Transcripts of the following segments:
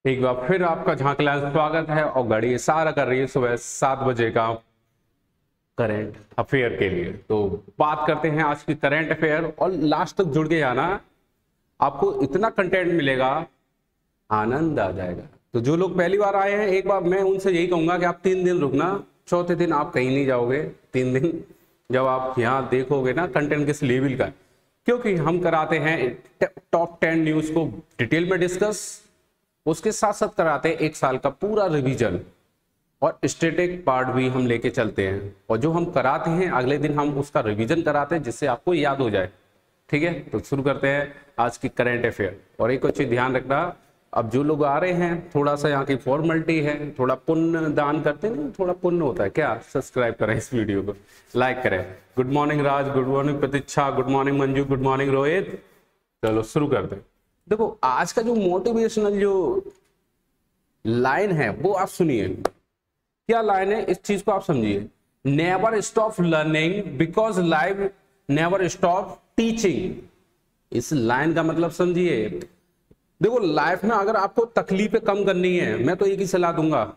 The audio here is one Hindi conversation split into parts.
एक बार फिर आपका झांकला स्वागत है और घड़ी इशारा कर रही है सुबह 7 बजे का करंट अफेयर के लिए। तो बात करते हैं आज की करंट अफेयर और लास्ट तक जुड़ के आना, आपको इतना कंटेंट मिलेगा, आनंद आ जाएगा। तो जो लोग पहली बार आए हैं, एक बार मैं उनसे यही कहूंगा कि आप 3 दिन रुकना, चौथे दिन आप कहीं नहीं जाओगे। 3 दिन जब आप यहाँ देखोगे ना कंटेंट किस लेवल का है, क्योंकि हम कराते हैं टॉप 10 न्यूज को डिटेल में डिस्कस, उसके साथ साथ कराते हैं 1 साल का पूरा रिवीजन और स्टैटिक पार्ट भी हम लेके चलते हैं। और जो हम कराते हैं अगले दिन हम उसका रिवीजन कराते हैं जिससे आपको याद हो जाए। ठीक है, तो शुरू करते हैं आज की करंट अफेयर। और एक चीज ध्यान रखना, अब जो लोग आ रहे हैं थोड़ा सा यहाँ की फॉर्मेलिटी है, थोड़ा पुण्य दान करते हैं ना, थोड़ा पुण्य होता है क्या, सब्सक्राइब करें इस वीडियो को, लाइक करें। Good morning Raj, good morning Pratiksha, good morning Manju, good morning Rohit. चलो शुरू करते हैं। देखो आज का जो मोटिवेशनल जो लाइन है वो आप सुनिए। क्या लाइन है, इस चीज को आप समझिए। Never stop learning because life never stop teaching. इस लाइन का मतलब समझिए। देखो लाइफ में अगर आपको तकलीफें कम करनी है, मैं तो एक ही सलाह दूंगा,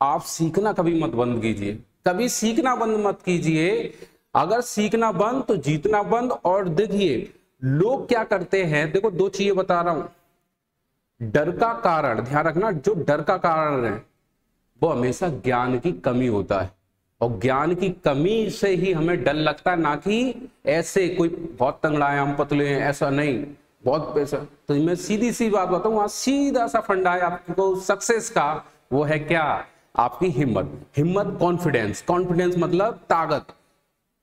आप सीखना कभी मत बंद कीजिए, कभी सीखना बंद मत कीजिए। अगर सीखना बंद तो जीतना बंद। और देखिए लोग क्या करते हैं, देखो 2 चीजें बता रहा हूं। डर का कारण ध्यान रखना, जो डर का कारण है वो हमेशा ज्ञान की कमी होता है, और ज्ञान की कमी से ही हमें डर लगता है, ना कि ऐसे कोई बहुत तंगड़ा है हम पतले हैं, ऐसा नहीं, बहुत पैसा। तो मैं सीधी सी बात बताऊं, वहां सीधा सा फंडा है आपको सक्सेस का, वो है क्या, आपकी हिम्मत। हिम्मत कॉन्फिडेंस, कॉन्फिडेंस मतलब ताकत,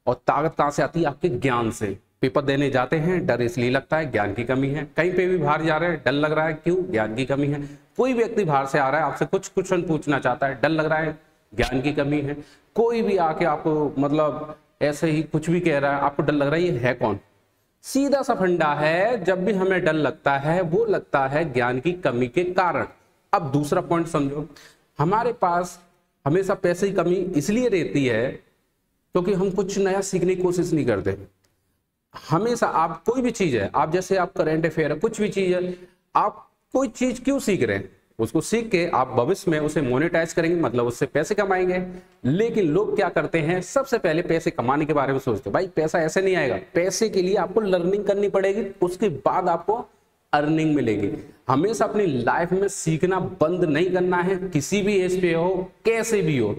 और ताकत कहां से आती है, आपके ज्ञान से। पेपर देने जाते हैं डर इसलिए लगता है, ज्ञान की कमी है। कहीं पे भी बाहर जा रहे हैं डर लग रहा है, क्यों, ज्ञान की कमी है। कोई व्यक्ति बाहर से आ रहा है आपसे कुछ क्वेश्चन पूछना चाहता है, डर लग रहा है, ज्ञान की कमी है। कोई भी आके आपको मतलब ऐसे ही कुछ भी कह रहा है, आपको डर लग रहा है, ये है कौन। सीधा सा फंडा है, जब भी हमें डर लगता है वो लगता है ज्ञान की कमी के कारण। अब दूसरा पॉइंट समझो, हमारे पास हमेशा पैसे की कमी इसलिए रहती है क्योंकि हम कुछ नया सीखने की कोशिश नहीं करते। हमेशा आप कोई भी चीज है, आप जैसे आप करंट अफेयर है, कुछ भी चीज है, आप कोई चीज क्यों सीख रहे हैं, उसको सीख के आप भविष्य में उसे मोनेटाइज करेंगे, मतलब उससे पैसे कमाएंगे। लेकिन लोग क्या करते हैं, सबसे पहले पैसे कमाने के बारे में सोचते हैं। भाई पैसा ऐसे नहीं आएगा, पैसे के लिए आपको लर्निंग करनी पड़ेगी, उसके बाद आपको अर्निंग मिलेगी। हमेशा अपनी लाइफ में सीखना बंद नहीं करना है, किसी भी एज पे हो, कैसे भी हो।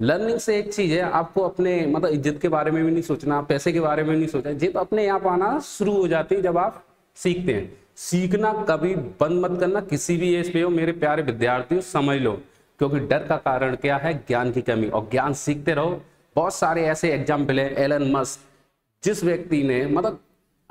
लर्निंग से एक चीज है, आपको अपने मतलब इज्जत के बारे में भी नहीं सोचना, पैसे के बारे में नहीं सोचना, जब अपने आप आना शुरू हो जाती है जब आप सीखते हैं। सीखना कभी बंद मत करना, किसी भी एज पे हो मेरे प्यारे विद्यार्थियों, समझ लो। क्योंकि डर का कारण क्या है, ज्ञान की कमी, और ज्ञान सीखते रहो। बहुत सारे ऐसे एग्जाम्पल है, एलन मस्क, जिस व्यक्ति ने मतलब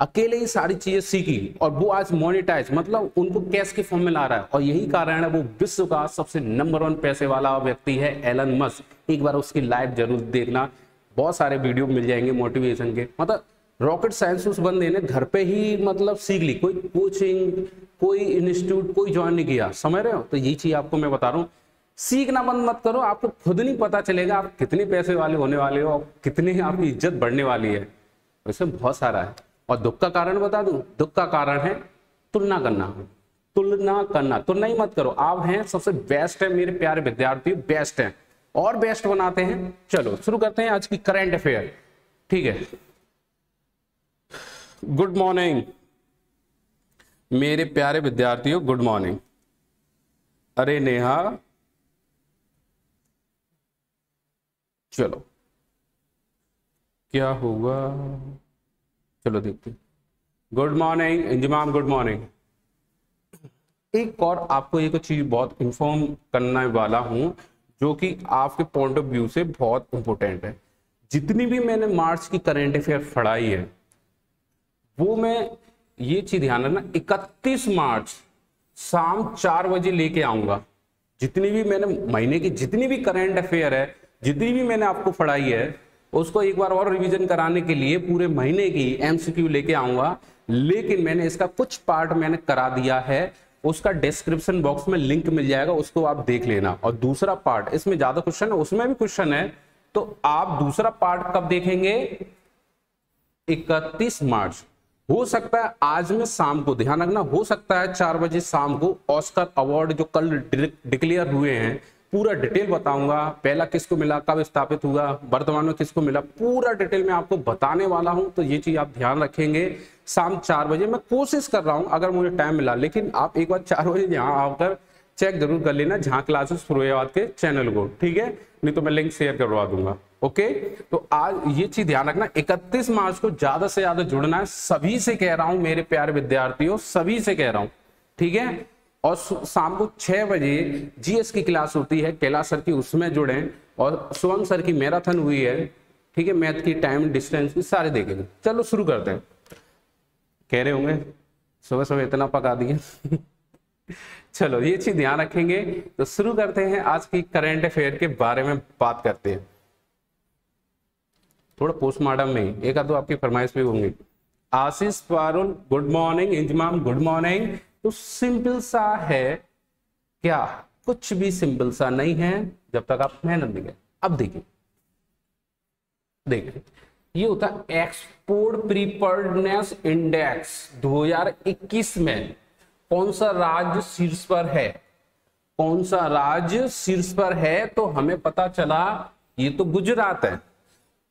अकेले ही सारी चीजें सीखी और वो आज मोनेटाइज, मतलब उनको कैश के फॉर्म में ला रहा है, और यही कारण है वो विश्व का सबसे नंबर 1 पैसे वाला व्यक्ति है एलन मस्क। एक बार उसकी लाइव जरूर देखना, बहुत सारे वीडियो मिल जाएंगे मोटिवेशन के। मतलब रॉकेट साइंस उस बंदे ने घर पे ही मतलब सीख ली, कोई कोचिंग, कोई इंस्टीट्यूट, कोई ज्वाइन नहीं किया, समझ रहे हो। तो यही चीज आपको मैं बता रहा हूँ, सीखना बंद मत करो, आपको खुद नहीं पता चलेगा आप कितने पैसे वाले होने वाले हो, कितनी आपकी इज्जत बढ़ने वाली है। वैसे बहुत सारा है। और दुख का कारण बता दूं, दुख का कारण है तुलना करना। तुलना करना, तुलना ही मत करो, आप हैं सबसे बेस्ट है मेरे प्यारे विद्यार्थी, बेस्ट हैं और बेस्ट बनाते हैं। चलो शुरू करते हैं आज की करंट अफेयर। ठीक है, गुड मॉर्निंग मेरे प्यारे विद्यार्थियों, गुड मॉर्निंग। अरे नेहा, चलो क्या हुआ, चलो देखते। Good morning Inzamam, good morning. एक और आपको एक चीज बहुत इंफॉर्म करने वाला हूं, जो कि आपके पॉइंट ऑफ व्यू से बहुत इंपॉर्टेंट है। जितनी भी मैंने मार्च की करंट अफेयर पढ़ाई है, वो मैं ये चीज ध्यान रखना, 31 मार्च शाम 4 बजे लेके आऊंगा। जितनी भी मैंने महीने की जितनी भी करंट अफेयर है, जितनी भी मैंने आपको पढ़ाई है, उसको एक बार और रिवीजन कराने के लिए पूरे महीने की एमसीक्यू लेके आऊंगा। लेकिन मैंने इसका कुछ पार्ट मैंने करा दिया है, उसका डिस्क्रिप्शन बॉक्स में लिंक मिल जाएगा, उसको आप देख लेना। और दूसरा पार्ट, इसमें ज्यादा क्वेश्चन है, उसमें भी क्वेश्चन है, तो आप दूसरा पार्ट कब देखेंगे, 31 मार्च। हो सकता है आज में शाम को, ध्यान रखना, हो सकता है 4 बजे शाम को ऑस्कर अवार्ड जो कल डिक्लेयर हुए हैं पूरा डिटेल बताऊंगा। पहला किसको मिला, कब स्थापित हुआ, वर्तमान में किसको मिला, पूरा डिटेल में आपको बताने वाला हूं। तो ये चीज आप ध्यान रखेंगे। शाम 4 बजे मैं कोशिश कर रहा हूं अगर मुझे टाइम मिला, लेकिन आप एक बार 4 बजे यहाँ आकर चेक जरूर कर लेना जहां क्लासेस फिरोजाबाद के चैनल को, ठीक है, नहीं तो मैं लिंक शेयर करवा दूंगा। ओके, तो आज ये चीज ध्यान रखना, 31 मार्च को ज्यादा से ज्यादा जुड़ना है। सभी से कह रहा हूं मेरे प्यारे विद्यार्थियों, सभी से कह रहा हूं, ठीक है। और शाम को 6 बजे जीएस की क्लास होती है कैलाश सर की, उसमें जुड़े। और शुभम सर की मैराथन हुई है, ठीक है, मैथ की, टाइम, डिस्टेंस की, सारे देखेंगे। चलो शुरू करते हैं। कह रहे होंगे सुबह सुबह इतना पका दिया चलो ये चीज ध्यान रखेंगे। तो शुरू करते हैं, आज की करंट अफेयर के बारे में बात करते हैं। थोड़ा पोस्टमार्टम में एक आध आपकी फरमाइश भी होंगी। Ashish Parul good morning, Inzamam good morning. तो सिंपल सा है क्या, कुछ भी सिंपल सा नहीं है जब तक आप मेहनत नहीं करें। अब देखिए ये होता है एक्सपोर्ट प्रीपेयर्डनेस इंडेक्स 2021 में कौन सा राज्य शीर्ष पर है, कौन सा राज्य शीर्ष पर है। तो हमें पता चला ये तो गुजरात है।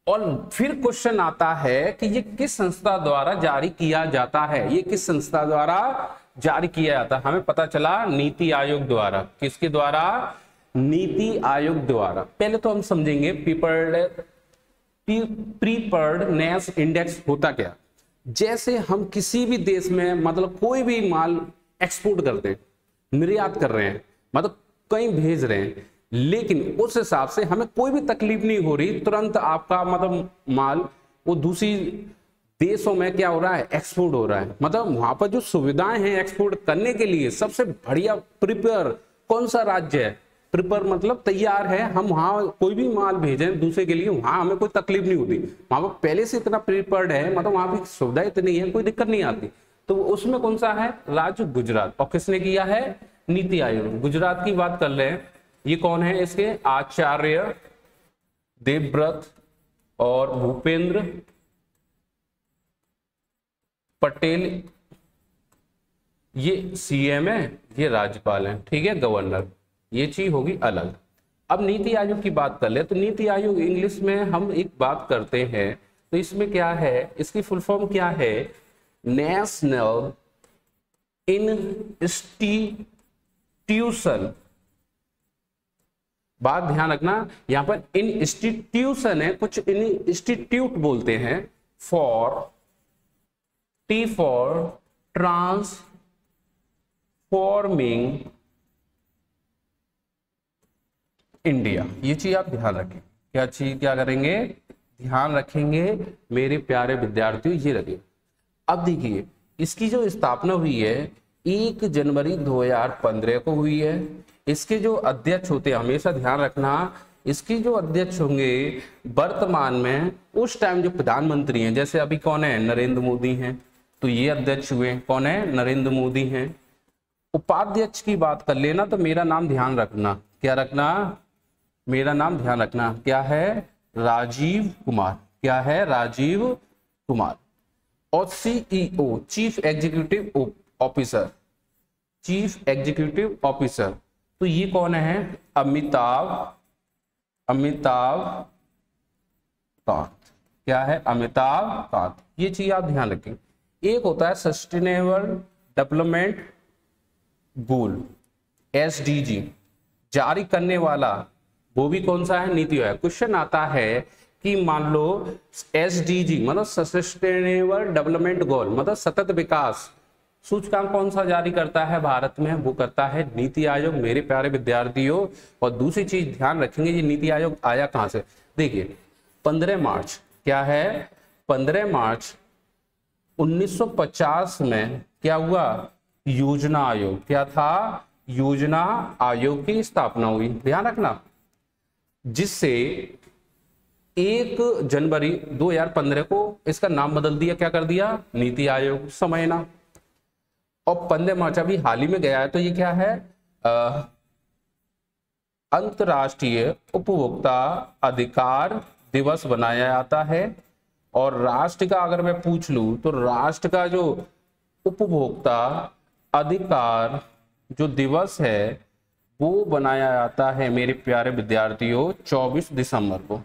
और फिर क्वेश्चन आता है कि ये किस संस्था द्वारा जारी किया जाता है, ये किस संस्था द्वारा जारी किया जाता है। हमें पता चला नीति आयोग द्वारा। किसके द्वारा, नीति आयोग द्वारा। पहले तो हम समझेंगे प्रीपेयर्डनेस इंडेक्स होता क्या। जैसे हम किसी भी देश में मतलब कोई भी माल एक्सपोर्ट करते हैं, निर्यात कर रहे हैं, मतलब कहीं भेज रहे हैं, लेकिन उस हिसाब से हमें कोई भी तकलीफ नहीं हो रही, तुरंत आपका मतलब माल वो दूसरी देशों में क्या हो रहा है, एक्सपोर्ट हो रहा है। मतलब वहां पर जो सुविधाएं हैं एक्सपोर्ट करने के लिए, सबसे बढ़िया प्रिपेयर कौन सा राज्य है, प्रिपेयर मतलब तैयार है। हम वहां कोई भी माल भेजें दूसरे के लिए, वहां हमें कोई तकलीफ नहीं होती, वहां पर पहले से इतना प्रिपेयर्ड है, मतलब वहां पर सुविधा इतनी है, कोई दिक्कत नहीं आती। तो उसमें कौन सा है, राज्य गुजरात। और किसने किया है, नीति आयोग। गुजरात की बात कर रहे हैं, ये कौन है इसके, आचार्य देवव्रत और भूपेंद्र पटेल, ये सीएम है, ये राज्यपाल है, ठीक है, गवर्नर। ये चीज होगी अलग। अब नीति आयोग की बात कर ले, तो नीति आयोग इंग्लिश में हम एक बात करते हैं, तो इसमें क्या है, इसकी फुल फॉर्म क्या है, नेशनल इंस्टीट्यूशन। बात ध्यान रखना, यहां पर इंस्टीट्यूशन है, कुछ इंस्टीट्यूट बोलते हैं। For T for transforming India. ये चीज आप ध्यान रखें। क्या चीज, क्या करेंगे, ध्यान रखेंगे मेरे प्यारे विद्यार्थियों, ये रखिए। अब देखिए इसकी जो स्थापना हुई है 1 जनवरी 2015 को हुई है। इसके जो अध्यक्ष होते हैं, हमेशा ध्यान रखना, इसके जो अध्यक्ष होंगे वर्तमान में उस टाइम जो प्रधानमंत्री हैं, जैसे अभी कौन है, नरेंद्र मोदी हैं, तो ये अध्यक्ष हुए, कौन है, नरेंद्र मोदी हैं। उपाध्यक्ष की बात कर लेना, तो मेरा नाम ध्यान रखना, क्या रखना, मेरा नाम ध्यान रखना, क्या है, राजीव कुमार। क्या है, राजीव कुमार। और CEO, chief executive officer, chief executive officer, तो ये कौन है, अमिताभ कांत। क्या है, अमिताभ कांत। ये चीज आप ध्यान रखें। एक होता है सस्टेनेबल डेवलपमेंट गोल, एसडीजी, जारी करने वाला, वो भी कौन सा है, नीति आयोग। क्वेश्चन आता है कि मान लो एसडीजी मतलब सस्टेनेबल डेवलपमेंट गोल मतलब सतत विकास सूचकांक कौन सा जारी करता है भारत में, वो करता है नीति आयोग, मेरे प्यारे विद्यार्थियों। और दूसरी चीज ध्यान रखेंगे, ये नीति आयोग आया कहां से, देखिए 15 मार्च, क्या है, 15 मार्च 1950 में क्या हुआ, योजना आयोग। क्या था, योजना आयोग की स्थापना हुई, ध्यान रखना, जिससे 1 जनवरी 2015 को इसका नाम बदल दिया, क्या कर दिया, नीति आयोग, समझना। और 15 मार्च अभी हाल ही में गया है, तो ये क्या है, अंतर्राष्ट्रीय उपभोक्ता अधिकार दिवस बनाया जाता है। और राष्ट्र का अगर मैं पूछ लूं तो राष्ट्र का जो उपभोक्ता अधिकार जो दिवस है वो बनाया जाता है मेरे प्यारे विद्यार्थियों 24 दिसंबर को।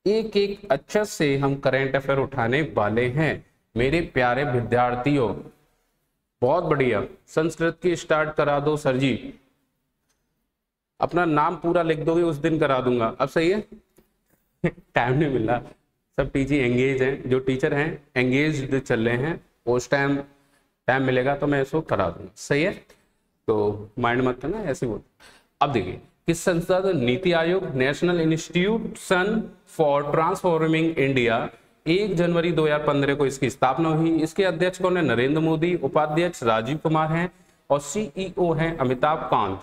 एक एक अच्छे से हम करंट अफेयर उठाने वाले हैं मेरे प्यारे विद्यार्थियों। बहुत बढ़िया, संस्कृत की स्टार्ट करा दो सर जी, अपना नाम पूरा लिख दोगे उस दिन करा दूंगा। अब सही है टाइम नहीं मिल रहा, सब टीचर एंगेज हैं, जो टीचर हैं एंगेज चल रहे हैं, उस टाइम मिलेगा तो मैं इसको करा दूंगा। सही है, तो माइंड मत करना ऐसे बोल। अब देखिए किस संस्था, NITI Aayog, national institution for transforming India, 1 जनवरी 2015 को इसकी स्थापना हुई। इसके अध्यक्ष कौन है? नरेंद्र मोदी। उपाध्यक्ष राजीव कुमार हैं और सीईओ हैं अमिताभ कांत।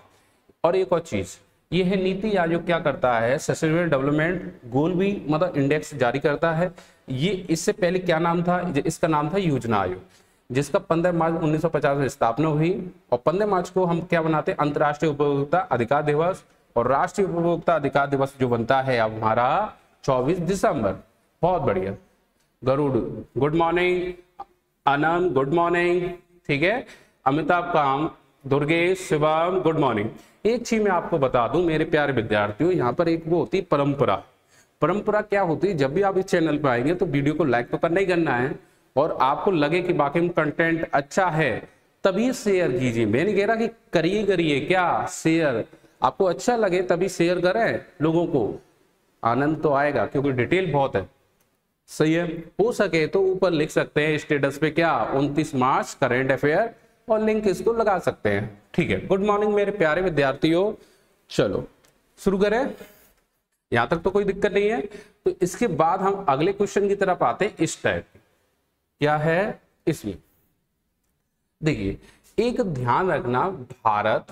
और एक और चीज ये है, नीति आयोग क्या करता है? सस्टेनेबल डेवलपमेंट गोल भी मतलब इंडेक्स जारी करता है। ये इससे पहले क्या नाम था? इसका नाम था योजना आयोग, जिसका 15 मार्च 1950 में स्थापना हुई। और 15 मार्च को हम क्या बनाते हैं? अंतर्राष्ट्रीय उपभोक्ता अधिकार दिवस। और राष्ट्रीय उपभोक्ता अधिकार दिवस जो बनता है अब हमारा 24 दिसंबर। बहुत बढ़िया, गरुड़ गुड मॉर्निंग, आनंद गुड मॉर्निंग, ठीक है, अमिताभ कांत, दुर्गेश, शिवम गुड मॉर्निंग। एक चीज मैं आपको बता दूं मेरे प्यारे विद्यार्थियों, यहाँ पर एक वो होती है परंपरा। परंपरा क्या होती है? जब भी आप इस चैनल पर आएंगे तो वीडियो को लाइक तो करना ही करना है, और आपको लगे कि बाकी में कंटेंट अच्छा है तभी शेयर कीजिए। मैं नहीं कह रहा कि करिए क्या शेयर, आपको अच्छा लगे तभी शेयर करें, लोगों को आनंद तो आएगा क्योंकि डिटेल बहुत है। सही है, हो सके तो ऊपर लिख सकते हैं स्टेटस पे क्या 29 मार्च करंट अफेयर, और लिंक इसको लगा सकते हैं। ठीक है, गुड मॉर्निंग मेरे प्यारे विद्यार्थियों। चलो शुरू करें, यहां तक तो कोई दिक्कत नहीं है। तो इसके बाद हम अगले क्वेश्चन की तरफ आते हैं। इस टाइप क्या है इसमें, देखिए एक ध्यान रखना, भारत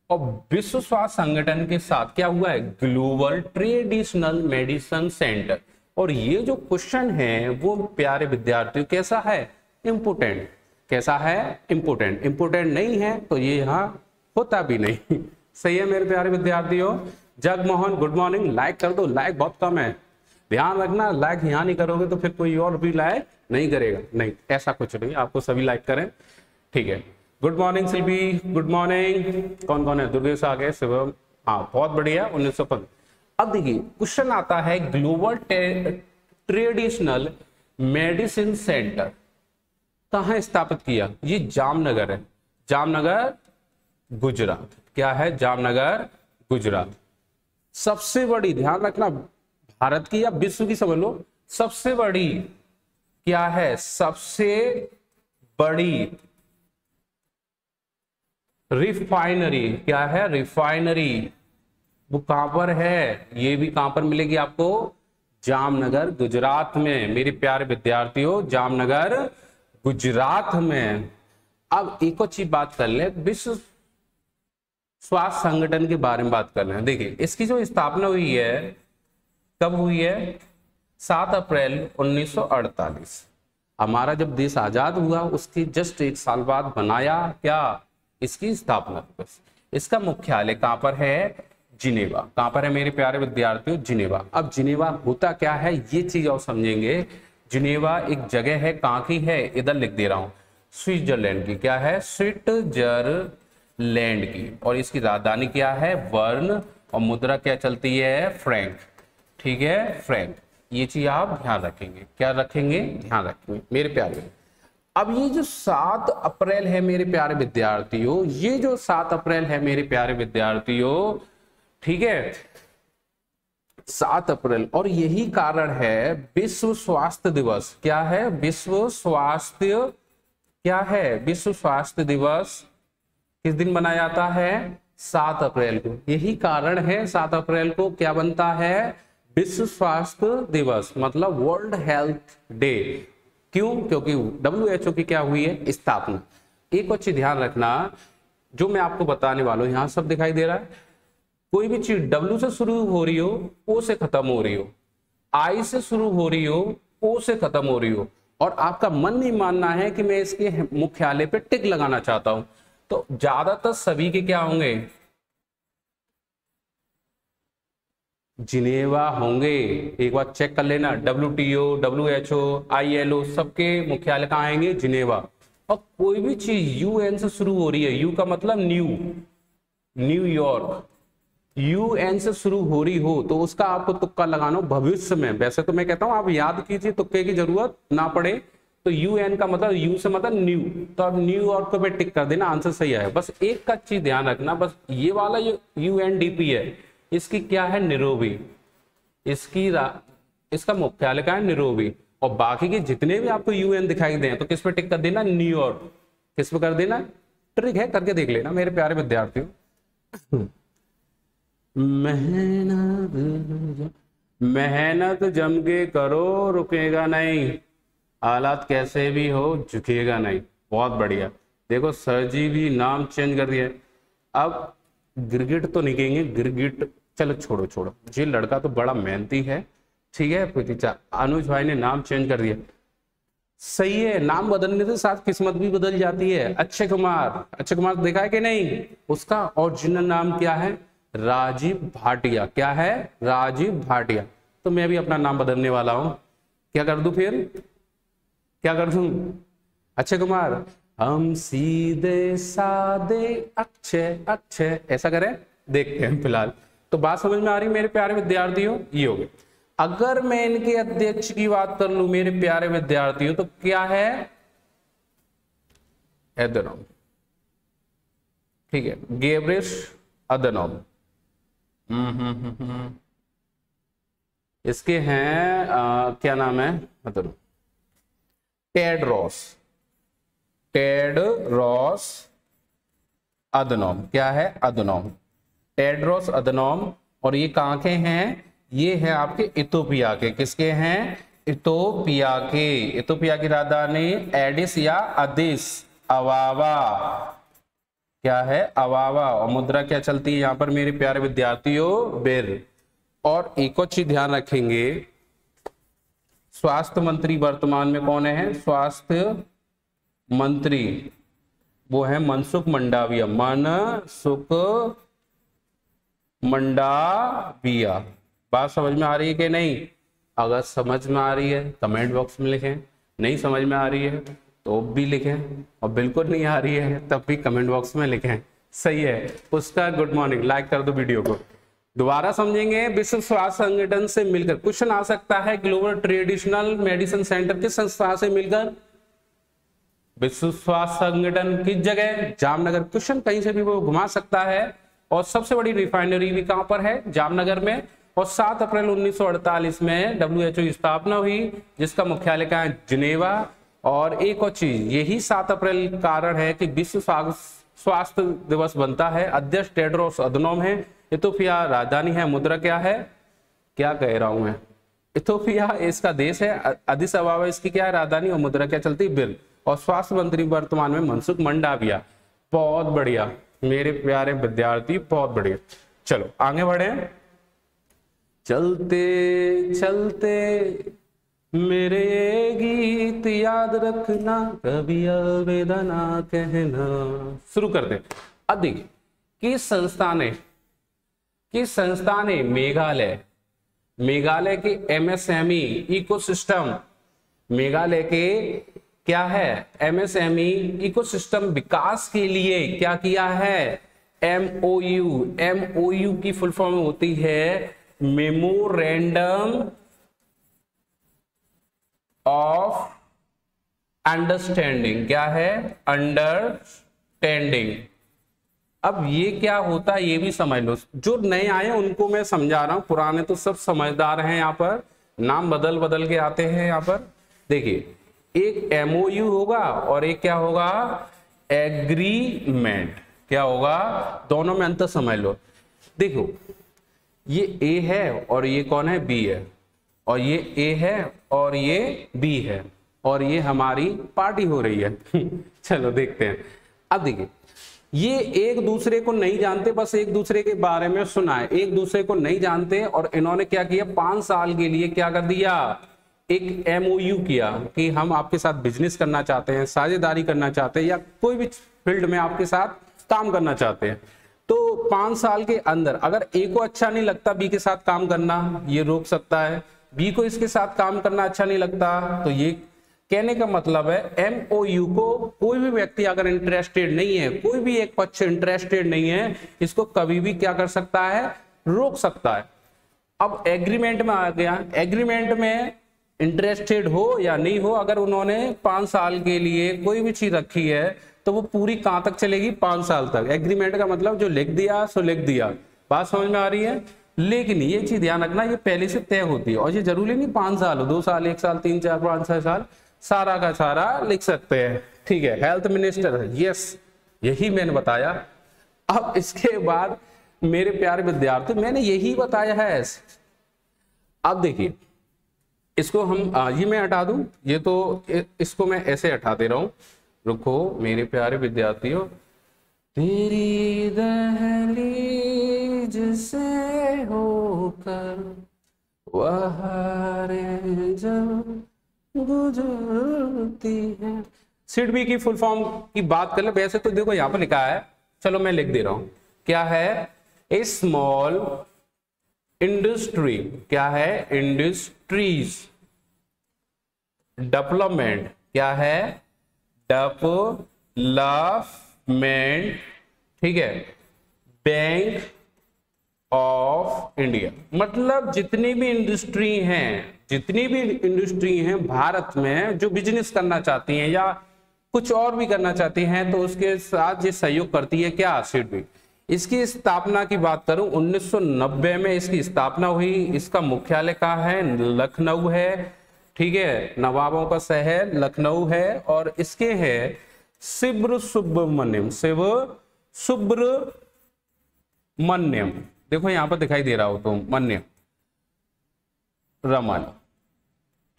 और विश्व स्वास्थ्य संगठन के साथ क्या हुआ है? Global traditional medicine centre. और ये जो क्वेश्चन है वो प्यारे विद्यार्थियों कैसा है? इंपोर्टेंट। कैसा है? इंपोर्टेंट। इंपोर्टेंट नहीं है तो ये यहाँ होता भी नहीं। सही है मेरे प्यारे विद्यार्थियों। जगमोहन गुड मॉर्निंग, लाइक कर दो, लाइक बहुत कम है, ध्यान रखना। लाइक यहाँ नहीं करोगे तो फिर कोई और भी लाइक नहीं करेगा, नहीं ऐसा कुछ नहीं, आपको सभी लाइक करें। ठीक है, गुड मॉर्निंग शिल्पी, गुड मॉर्निंग। कौन कौन है? दुर्गेश आ गए, शिवम, हाँ बहुत बढ़िया, 1915। अब देखिए क्वेश्चन आता है ग्लोबल ट्रेडिशनल मेडिसिन सेंटर कहाँ स्थापित किया? ये जामनगर है, जामनगर गुजरात। क्या है? जामनगर गुजरात। सबसे बड़ी, ध्यान रखना, भारत की या विश्व की समझ लो, सबसे बड़ी क्या है? सबसे बड़ी रिफाइनरी। क्या है? रिफाइनरी। वो कहां पर है? ये भी कहां पर मिलेगी आपको? जामनगर गुजरात में मेरे प्यारे विद्यार्थियों, जामनगर गुजरात में। अब एक और चीज बात कर ले, विश्व स्वास्थ्य संगठन के बारे में बात कर रहे हैं। देखिए इसकी जो स्थापना हुई है कब हुई है? 7 अप्रैल 1948। हमारा जब देश आजाद हुआ उसके जस्ट 1 साल बाद बनाया क्या? इसकी स्थापना दिवस। इसका मुख्यालय कहां पर है? जिनेवा। कहां पर है मेरे प्यारे विद्यार्थियों? जिनेवा। अब जिनेवा होता क्या है ये चीज और समझेंगे। जिनेवा एक जगह है, कहां की है? इधर लिख दे रहा हूं, स्विट्जरलैंड की। क्या है? स्विट्जरलैंड की। और इसकी राजधानी क्या है? बर्न। और मुद्रा क्या चलती है? फ्रैंक। ठीक है, फ्रैंक। ये चीज आप ध्यान रखेंगे। क्या रखेंगे? ध्यान रखेंगे मेरे प्यारे। अब ये जो 7 अप्रैल है मेरे प्यारे विद्यार्थियों, ये जो 7 अप्रैल है मेरे प्यारे विद्यार्थियों, ठीक है, 7 अप्रैल, और यही कारण है विश्व स्वास्थ्य दिवस। क्या है? विश्व स्वास्थ्य, क्या है? विश्व स्वास्थ्य दिवस किस दिन मनाया जाता है? 7 अप्रैल को। यही कारण है 7 अप्रैल को क्या बनता है? विश्व स्वास्थ्य दिवस, मतलब वर्ल्ड हेल्थ डे। क्यों? क्योंकि WHO की क्या हुई है? स्थापना। एक और चीज ध्यान रखना, जो मैं आपको बताने वाला हूं, यहां सब दिखाई दे रहा है, कोई भी चीज W से शुरू हो रही हो, O से खत्म हो रही हो, I से शुरू हो रही हो, O से खत्म हो रही हो, और आपका मन नहीं मानना है कि मैं इसके मुख्यालय पे टिक लगाना चाहता हूं, तो ज्यादातर सभी के क्या होंगे? जिनेवा होंगे, एक बार चेक कर लेना। WTO, WHO, ILO सबके मुख्यालय कहाँ आएंगे? जिनेवा। और कोई भी चीज UN से शुरू हो रही है, यू का मतलब न्यूयॉर्क, UN से शुरू हो रही हो तो उसका आपको तुक्का लगाना भविष्य में। वैसे तो मैं कहता हूं आप याद कीजिए, तुक्के की जरूरत ना पड़े। तो UN का मतलब यू से मतलब न्यू, तो आप न्यूयॉर्क पे टिक कर देना, आंसर सही आएगा। बस एक का चीज ध्यान रखना, बस ये वाला जो UNDP है इसकी क्या है? नैरोबी। इसका मुख्यालय का है नैरोबी। और बाकी के जितने भी आपको UN दिखाई दें तो किस पे टिक कर देना? न्यूयॉर्क। किस पे कर देना? ट्रिक है, करके देख लेना मेरे प्यारे विद्यार्थियों। मेहनत जम के करो, रुकेगा नहीं, हालात कैसे भी हो झुकेगा नहीं। बहुत बढ़िया। देखो सर जी भी नाम चेंज कर दिया। अब गिरगिट तो नहीं कहेंगे, गिरगिट चलो छोड़ो, ये लड़का तो बड़ा मेहनती है, ठीक है। प्रतीक्षा अनुज भाई ने नाम चेंज कर दिया, सही है। नाम बदलने से साथ किस्मत भी बदल जाती है। अक्षय कुमार देखा है कि नहीं? उसका ओरिजिनल नाम क्या है? राजीव भाटिया। क्या है? राजीव भाटिया। तो मैं भी अपना नाम बदलने वाला हूं। क्या कर दूं फिर? क्या कर दूं? अक्षय कुमार, हम सीधे सादे अक्षय, ऐसा करें, देखते हैं फिलहाल। तो बात समझ में आ रही मेरे प्यारे विद्यार्थियों? ये हो गया। अगर मैं इनके अध्यक्ष की बात कर लूं मेरे प्यारे विद्यार्थियों, तो क्या है? एडनॉम, ठीक है, गेब्रियस एडनॉम। इसके हैं क्या नाम है? Adhanom, Tedros Adhanom. क्या है? Adhanom, Tedros Adhanom. और ये कहां के हैं? ये है आपके इथोपिया के। किसके हैं? इथोपिया के। इथोपिया की राजधानी एडिस या अदिस अबाबा। क्या है? अबाबा। और मुद्रा क्या चलती है यहाँ पर मेरे प्यारे विद्यार्थियों? बिर। और एक और चीज ध्यान रखेंगे, स्वास्थ्य मंत्री वर्तमान में कौन है? स्वास्थ्य मंत्री वो है मनसुख मंडाविया। बात समझ में आ रही है कि नहीं? अगर समझ में आ रही है कमेंट बॉक्स में लिखें, नहीं समझ में आ रही है तो भी लिखें, और बिल्कुल नहीं आ रही है तब भी कमेंट बॉक्स में लिखें। सही है। उसका गुड मॉर्निंग, लाइक कर दो वीडियो को। दोबारा समझेंगे, विश्व स्वास्थ्य संगठन से मिलकर। क्वेश्चन आ सकता है ग्लोबल ट्रेडिशनल मेडिसिन सेंटर किस संस्था से मिलकर? विश्व स्वास्थ्य संगठन किस जगह? जामनगर। क्वेश्चन कहीं से भी वो घुमा सकता है। और सबसे बड़ी रिफाइनरी भी कहां पर है? जामनगर में। और 7 अप्रैल 1948 में WHO की स्थापना हुई, जिसका मुख्यालय कहां है? जिनेवा। और एक और चीज, यही 7 अप्रैल कारण है कि विश्व स्वास्थ्य दिवस बनता है। अध्यक्ष टेड्रोस एडनॉम है। इथोपिया राजधानी है। मुद्रा क्या है? क्या कह रहा हूं मैं? इथोपिया इसका देश है। अदिस अबाबा इसकी क्या है? राजधानी। और मुद्रा क्या चलती? बिर। और स्वास्थ्य मंत्री वर्तमान में मनसुख मंडाविया। बहुत बढ़िया मेरे प्यारे विद्यार्थी, बहुत बढ़िया। चलो आगे बढ़े। चलते चलते मेरे गीत याद रखना, कभी अलविदा ना कहना। शुरू कर दे। अब देखिए किस संस्था ने मेघालय के MSME इकोसिस्टम, मेघालय के क्या है? MSME इकोसिस्टम विकास के लिए क्या किया है? MOU की फुल फॉर्म होती है मेमोरेंडम ऑफ अंडरस्टैंडिंग। क्या है? अंडरस्टैंडिंग। अब ये क्या होता है ये भी समझ लो। जो नए आए उनको मैं समझा रहा हूं, पुराने तो सब समझदार हैं। यहाँ पर नाम बदल के आते हैं। यहाँ पर देखिए, एक MOU होगा और एक क्या होगा? एग्रीमेंट। क्या होगा? दोनों में अंतर समझ लो। देखो ये A है और ये कौन है? B है। और ये A है और ये B है, और ये हमारी पार्टी हो रही है। चलो देखते हैं। अब देखिए, ये एक दूसरे को नहीं जानते, बस एक दूसरे के बारे में सुना है, एक दूसरे को नहीं जानते। और इन्होंने क्या किया? 5 साल के लिए क्या कर दिया? एक MOU किया कि हम आपके साथ बिजनेस करना चाहते हैं, साझेदारी करना चाहते हैं, या कोई भी फील्ड में आपके साथ काम करना चाहते हैं। तो 5 साल के अंदर अगर ए को अच्छा नहीं लगता बी के साथ काम करना, ये रोक सकता है। बी को इसके साथ काम करना अच्छा नहीं लगता, तो ये कहने का मतलब है MOU को कोई भी व्यक्ति अगर इंटरेस्टेड नहीं है, कोई भी एक पक्ष इंटरेस्टेड नहीं है, इसको कभी भी क्या कर सकता है, रोक सकता है। अब एग्रीमेंट में आ गया, एग्रीमेंट में इंटरेस्टेड हो या नहीं हो, अगर उन्होंने 5 साल के लिए कोई भी चीज रखी है तो वो पूरी कहां तक चलेगी, 5 साल तक। एग्रीमेंट का मतलब जो लिख दिया सो लिख दिया, बात समझ में आ रही है। लेकिन ये चीज ध्यान रखना, ये पहले से तय होती है और ये जरूरी नहीं 5 साल हो, 2 साल, 1 साल, 3, 4, 5, 6 साल, सारा का सारा लिख सकते हैं, ठीक है। हेल्थ मिनिस्टर है, यस, यही मैंने बताया। अब इसके बाद मेरे प्यारे विद्यार्थी, मैंने यही बताया है। अब देखिए इसको हम ये मैं हटा दूं, ये तो इसको मैं ऐसे हटा दे रहा हूं, रुको मेरे प्यारे विद्यार्थियों। तेरी दहलीज से होकर वहारें जब गुजरती है। सिडबी की फुल फॉर्म की बात कर ले, वैसे तो देखो यहां पर लिखा है, चलो मैं लिख दे रहा हूं, क्या है, ए स्मॉल इंडस्ट्री, क्या है, इंडस्ट्रीज डेवलपमेंट, क्या है, डेवलपमेंट, ठीक है, बैंक ऑफ इंडिया। मतलब जितनी भी इंडस्ट्री हैं भारत में जो बिजनेस करना चाहती हैं या कुछ और भी करना चाहती हैं, तो उसके साथ ये सहयोग करती है क्या, सिडबी। इसकी स्थापना की बात करूं 1990 में इसकी स्थापना हुई। इसका मुख्यालय कहाँ है, लखनऊ है, ठीक है, नवाबों का शहर लखनऊ है। और इसके है शिव सुब्रमण्यम, देखो यहां पर दिखाई दे रहा हो तो मन्य रमन,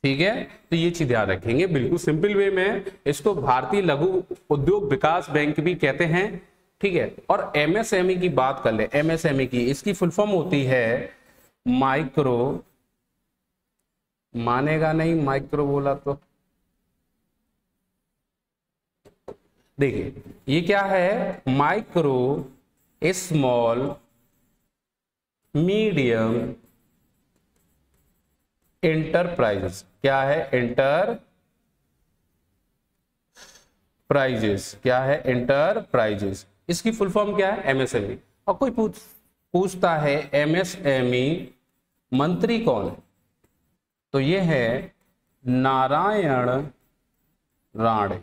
ठीक है। तो ये चीज ध्यान रखेंगे, बिल्कुल सिंपल वे में इसको भारतीय लघु उद्योग विकास बैंक भी कहते हैं, ठीक है। और MSME की बात कर ले, MSME की इसकी फुल फॉर्म होती है माइक्रो, मानेगा नहीं माइक्रो बोला तो, देखिए ये क्या है, माइक्रो स्मॉल मीडियम एंटरप्राइजेस, क्या है, एंटरप्राइजेस, क्या है, एंटरप्राइजेस। इसकी फुल फॉर्म क्या है, MSME। और कोई पूछता है MSME मंत्री कौन है, तो ये है नारायण राणे,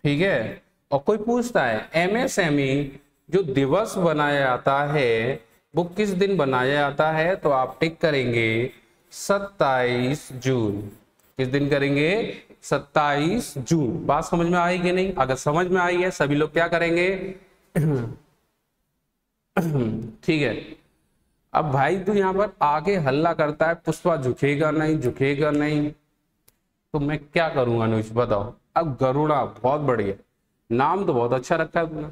ठीक है। और कोई पूछता है MSME जो दिवस बनाया जाता है वो किस दिन बनाया जाता है, तो आप टिक करेंगे 27 जून। किस दिन करेंगे, 27 जून। बात समझ में आई कि नहीं, अगर समझ में आई है सभी लोग क्या करेंगे, ठीक है। अब भाई तो यहाँ पर आगे हल्ला करता है, पुष्पा झुकेगा नहीं, झुकेगा नहीं, तो मैं क्या करूंगा अनुज बताओ। अब गरुड़ा बहुत बढ़िया, नाम तो बहुत अच्छा रखा है तुमने,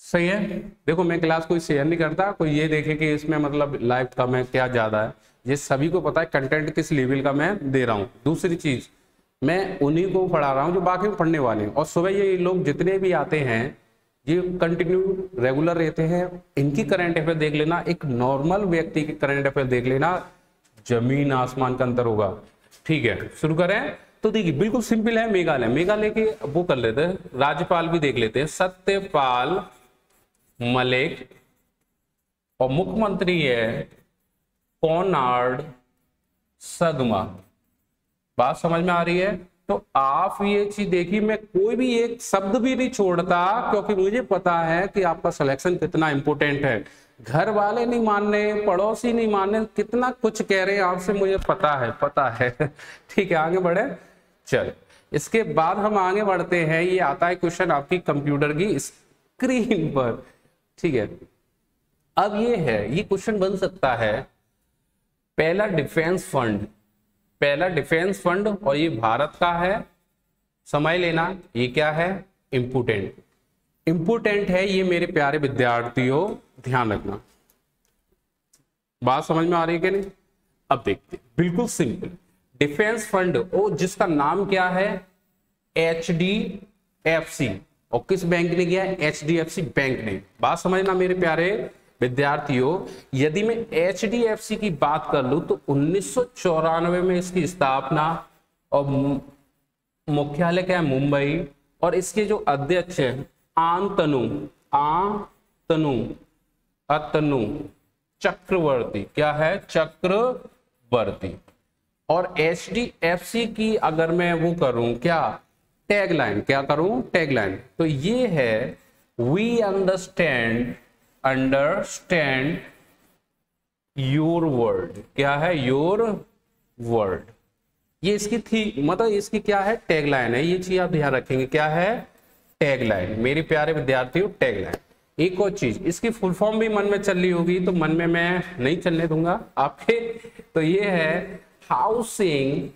सही है। देखो मैं क्लास कोई शेयर नहीं करता, कोई ये देखे कि इसमें मतलब लाइव कम है क्या ज्यादा है, ये सभी को पता है कंटेंट किस लेवल का मैं दे रहा हूँ। दूसरी चीज, मैं उन्हीं को पढ़ा रहा हूँ जो बाकी में पढ़ने वाले हैं। और सुबह ये लोग जितने भी आते हैं ये कंटिन्यू रेगुलर रहते हैं, इनकी करंट अफेयर देख लेना, एक नॉर्मल व्यक्ति की करंट अफेयर देख लेना, जमीन आसमान का अंतर होगा, ठीक है। शुरू करें तो देखिए बिल्कुल सिंपल है, मेघालय के वो कर लेते हैं, राज्यपाल भी देख लेते हैं, सत्यपाल मलिक, और मुख्यमंत्री है कोनार्ड संगमा। बात समझ में आ रही है। तो आप ये चीज देखिए, मैं कोई भी एक शब्द भी नहीं छोड़ता, क्योंकि मुझे पता है कि आपका सिलेक्शन कितना इंपॉर्टेंट है। घर वाले नहीं मानने, पड़ोसी नहीं मानने, कितना कुछ कह रहे हैं आपसे, मुझे पता है ठीक है, आगे बढ़े। चल इसके बाद हम आगे बढ़ते हैं, ये आता है क्वेश्चन आपकी कंप्यूटर की स्क्रीन पर, ठीक है। अब ये है, ये क्वेश्चन बन सकता है, पहला डिफेंस फंड और ये भारत का है, समझ लेना ये क्या है, इंपोर्टेंट है ये मेरे प्यारे विद्यार्थियों, ध्यान रखना। बात समझ में आ रही है कि नहीं। अब देखते बिल्कुल सिंपल, डिफेंस फंड, ओ जिसका नाम क्या है, HDFC, और किस बैंक ने किया है? HDFC बैंक ने। बात समझना मेरे प्यारे विद्यार्थियों, यदि मैं HDFC की बात कर लूं तो 1994 में इसकी स्थापना और मुख्यालय क्या है? मुंबई। और इसके जो अध्यक्ष है अतनु चक्रवर्ती, क्या है? चक्रवर्ती। और HDFC की अगर मैं वो करूं क्या टैगलाइन, क्या करूं टैगलाइन, तो ये है वी अंडरस्टैंड योर वर्ल्ड। क्या है? Your world. ये इसकी थी, मतलब इसकी क्या है? टैगलाइन है। ये चीज आप ध्यान रखेंगे, क्या है? टैगलाइन। मेरे प्यारे विद्यार्थियों, टैगलाइन। एक और चीज, इसकी फुल फॉर्म भी मन में चल रही होगी, तो मन में मैं नहीं चलने दूंगा आपके। तो ये है housing,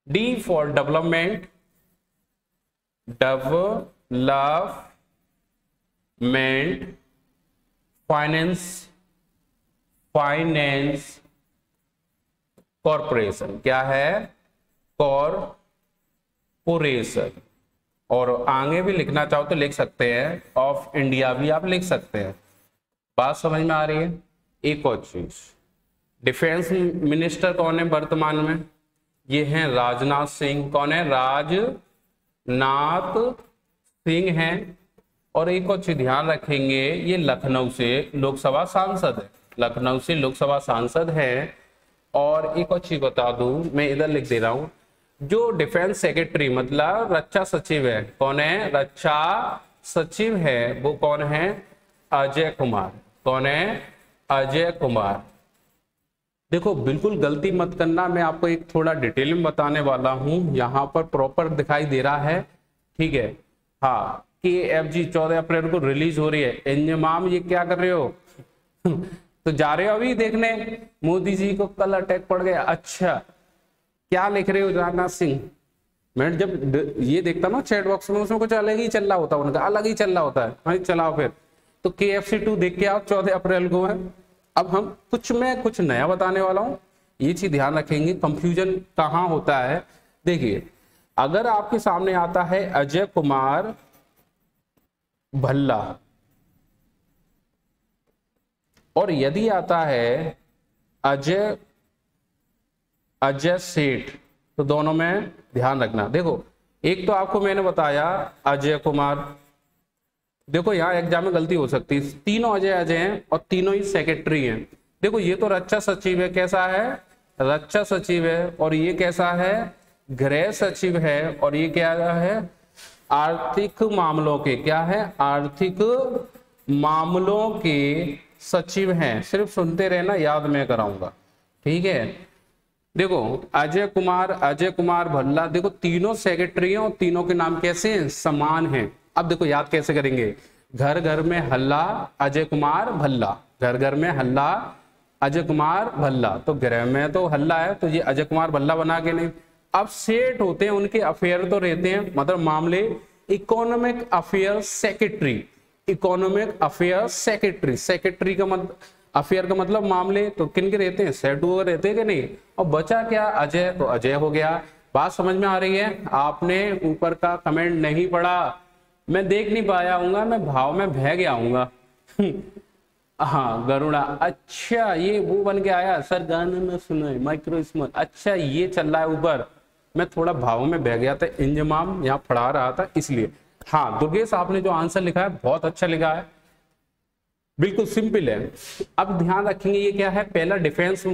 D for development, finance corporation. क्या है? कॉरपोरेशन। और आगे भी लिखना चाहो तो लिख सकते हैं, ऑफ इंडिया भी आप लिख सकते हैं। बात समझ में आ रही है? एक और चीज, डिफेंस मिनिस्टर कौन है वर्तमान में? ये हैं राजनाथ सिंह। कौन है? राजनाथ सिंह हैं। और एक और चीज ध्यान रखेंगे, ये लखनऊ से लोकसभा सांसद है, लखनऊ से लोकसभा सांसद है। और एक और चीज बता दूं, मैं इधर लिख दे रहा हूं, जो डिफेंस सेक्रेटरी मतलब रक्षा सचिव है, कौन है? रक्षा सचिव है, वो कौन है? अजय कुमार। कौन है? अजय कुमार। देखो बिल्कुल गलती मत करना, मैं आपको एक थोड़ा डिटेल में बताने वाला हूं। यहां पर प्रॉपर दिखाई दे रहा है, ठीक है? हाँ, KFG 14 अप्रैल को रिलीज हो रही है। इंजमाम ये क्या कर रहे हो? तो जा रहे हो अभी देखने, मोदी जी को कल अटैक पड़ गया। अच्छा, क्या लिख रहे हो राजनाथ सिंह? मैं जब ये देखता ना चैट बॉक्स में, उसमें कुछ अलग ही चल रहा होता है, उनका अलग ही चल रहा होता है। भाई चलाओ फिर, तो KFC 2 देख के आओ, 14 अप्रैल को है। अब हम कुछ नया बताने वाला हूं, ये चीज ध्यान रखेंगे। कंफ्यूजन कहां होता है? देखिए, अगर आपके सामने आता है अजय कुमार भल्ला, और यदि आता है अजय सेठ, तो दोनों में ध्यान रखना। देखो, एक तो आपको मैंने बताया अजय कुमार, देखो यहाँ एग्जाम में गलती हो सकती है, तीनों अजय हैं और तीनों ही सेक्रेटरी हैं। देखो ये तो रक्षा सचिव है, कैसा है? रक्षा सचिव है। और ये कैसा है? गृह सचिव है। और ये क्या है? आर्थिक मामलों के, क्या है? आर्थिक मामलों के सचिव हैं। सिर्फ सुनते रहना, याद मैं कराऊंगा, ठीक है? देखो अजय कुमार भल्ला, देखो तीनों सेक्रेटरी हैं और तीनों के नाम कैसे हैं? समान हैं। अब देखो याद कैसे करेंगे? घर घर में हल्ला अजय कुमार भल्ला, घर घर में हल्ला अजय कुमार भल्ला, तो गृह में तो हल्ला है, तो ये अजय कुमार भल्ला बना के नहीं। अब सेठ होते हैं, उनके अफेयर तो रहते हैं, मतलब मामले, economic affair secretary, economic affair secretary, secretary का मतलब अफेयर का मतलब मामले, तो किन के रहते हैं? सेठ वगैरह रहते हैं कि नहीं? और बचा क्या? अजय, तो अजय हो गया। बात समझ में आ रही है? आपने ऊपर का कमेंट नहीं पढ़ा, मैं देख नहीं पाया हूँ, मैं भाव में बह गया हूँ। हाँ, गरुड़ा, अच्छा ये वो बन के आया, सर गाना ना सुनाए माइक्रो स्मॉल, अच्छा ये चल रहा है ऊपर, मैं थोड़ा भाव में बह गया था, इंजमाम यहाँ पढ़ा रहा था इसलिए। हाँ दुर्गेश, आपने जो आंसर लिखा है बहुत अच्छा लिखा है, बिल्कुल सिंपल है। अब ध्यान रखेंगे ये क्या है? पहला डिफेंस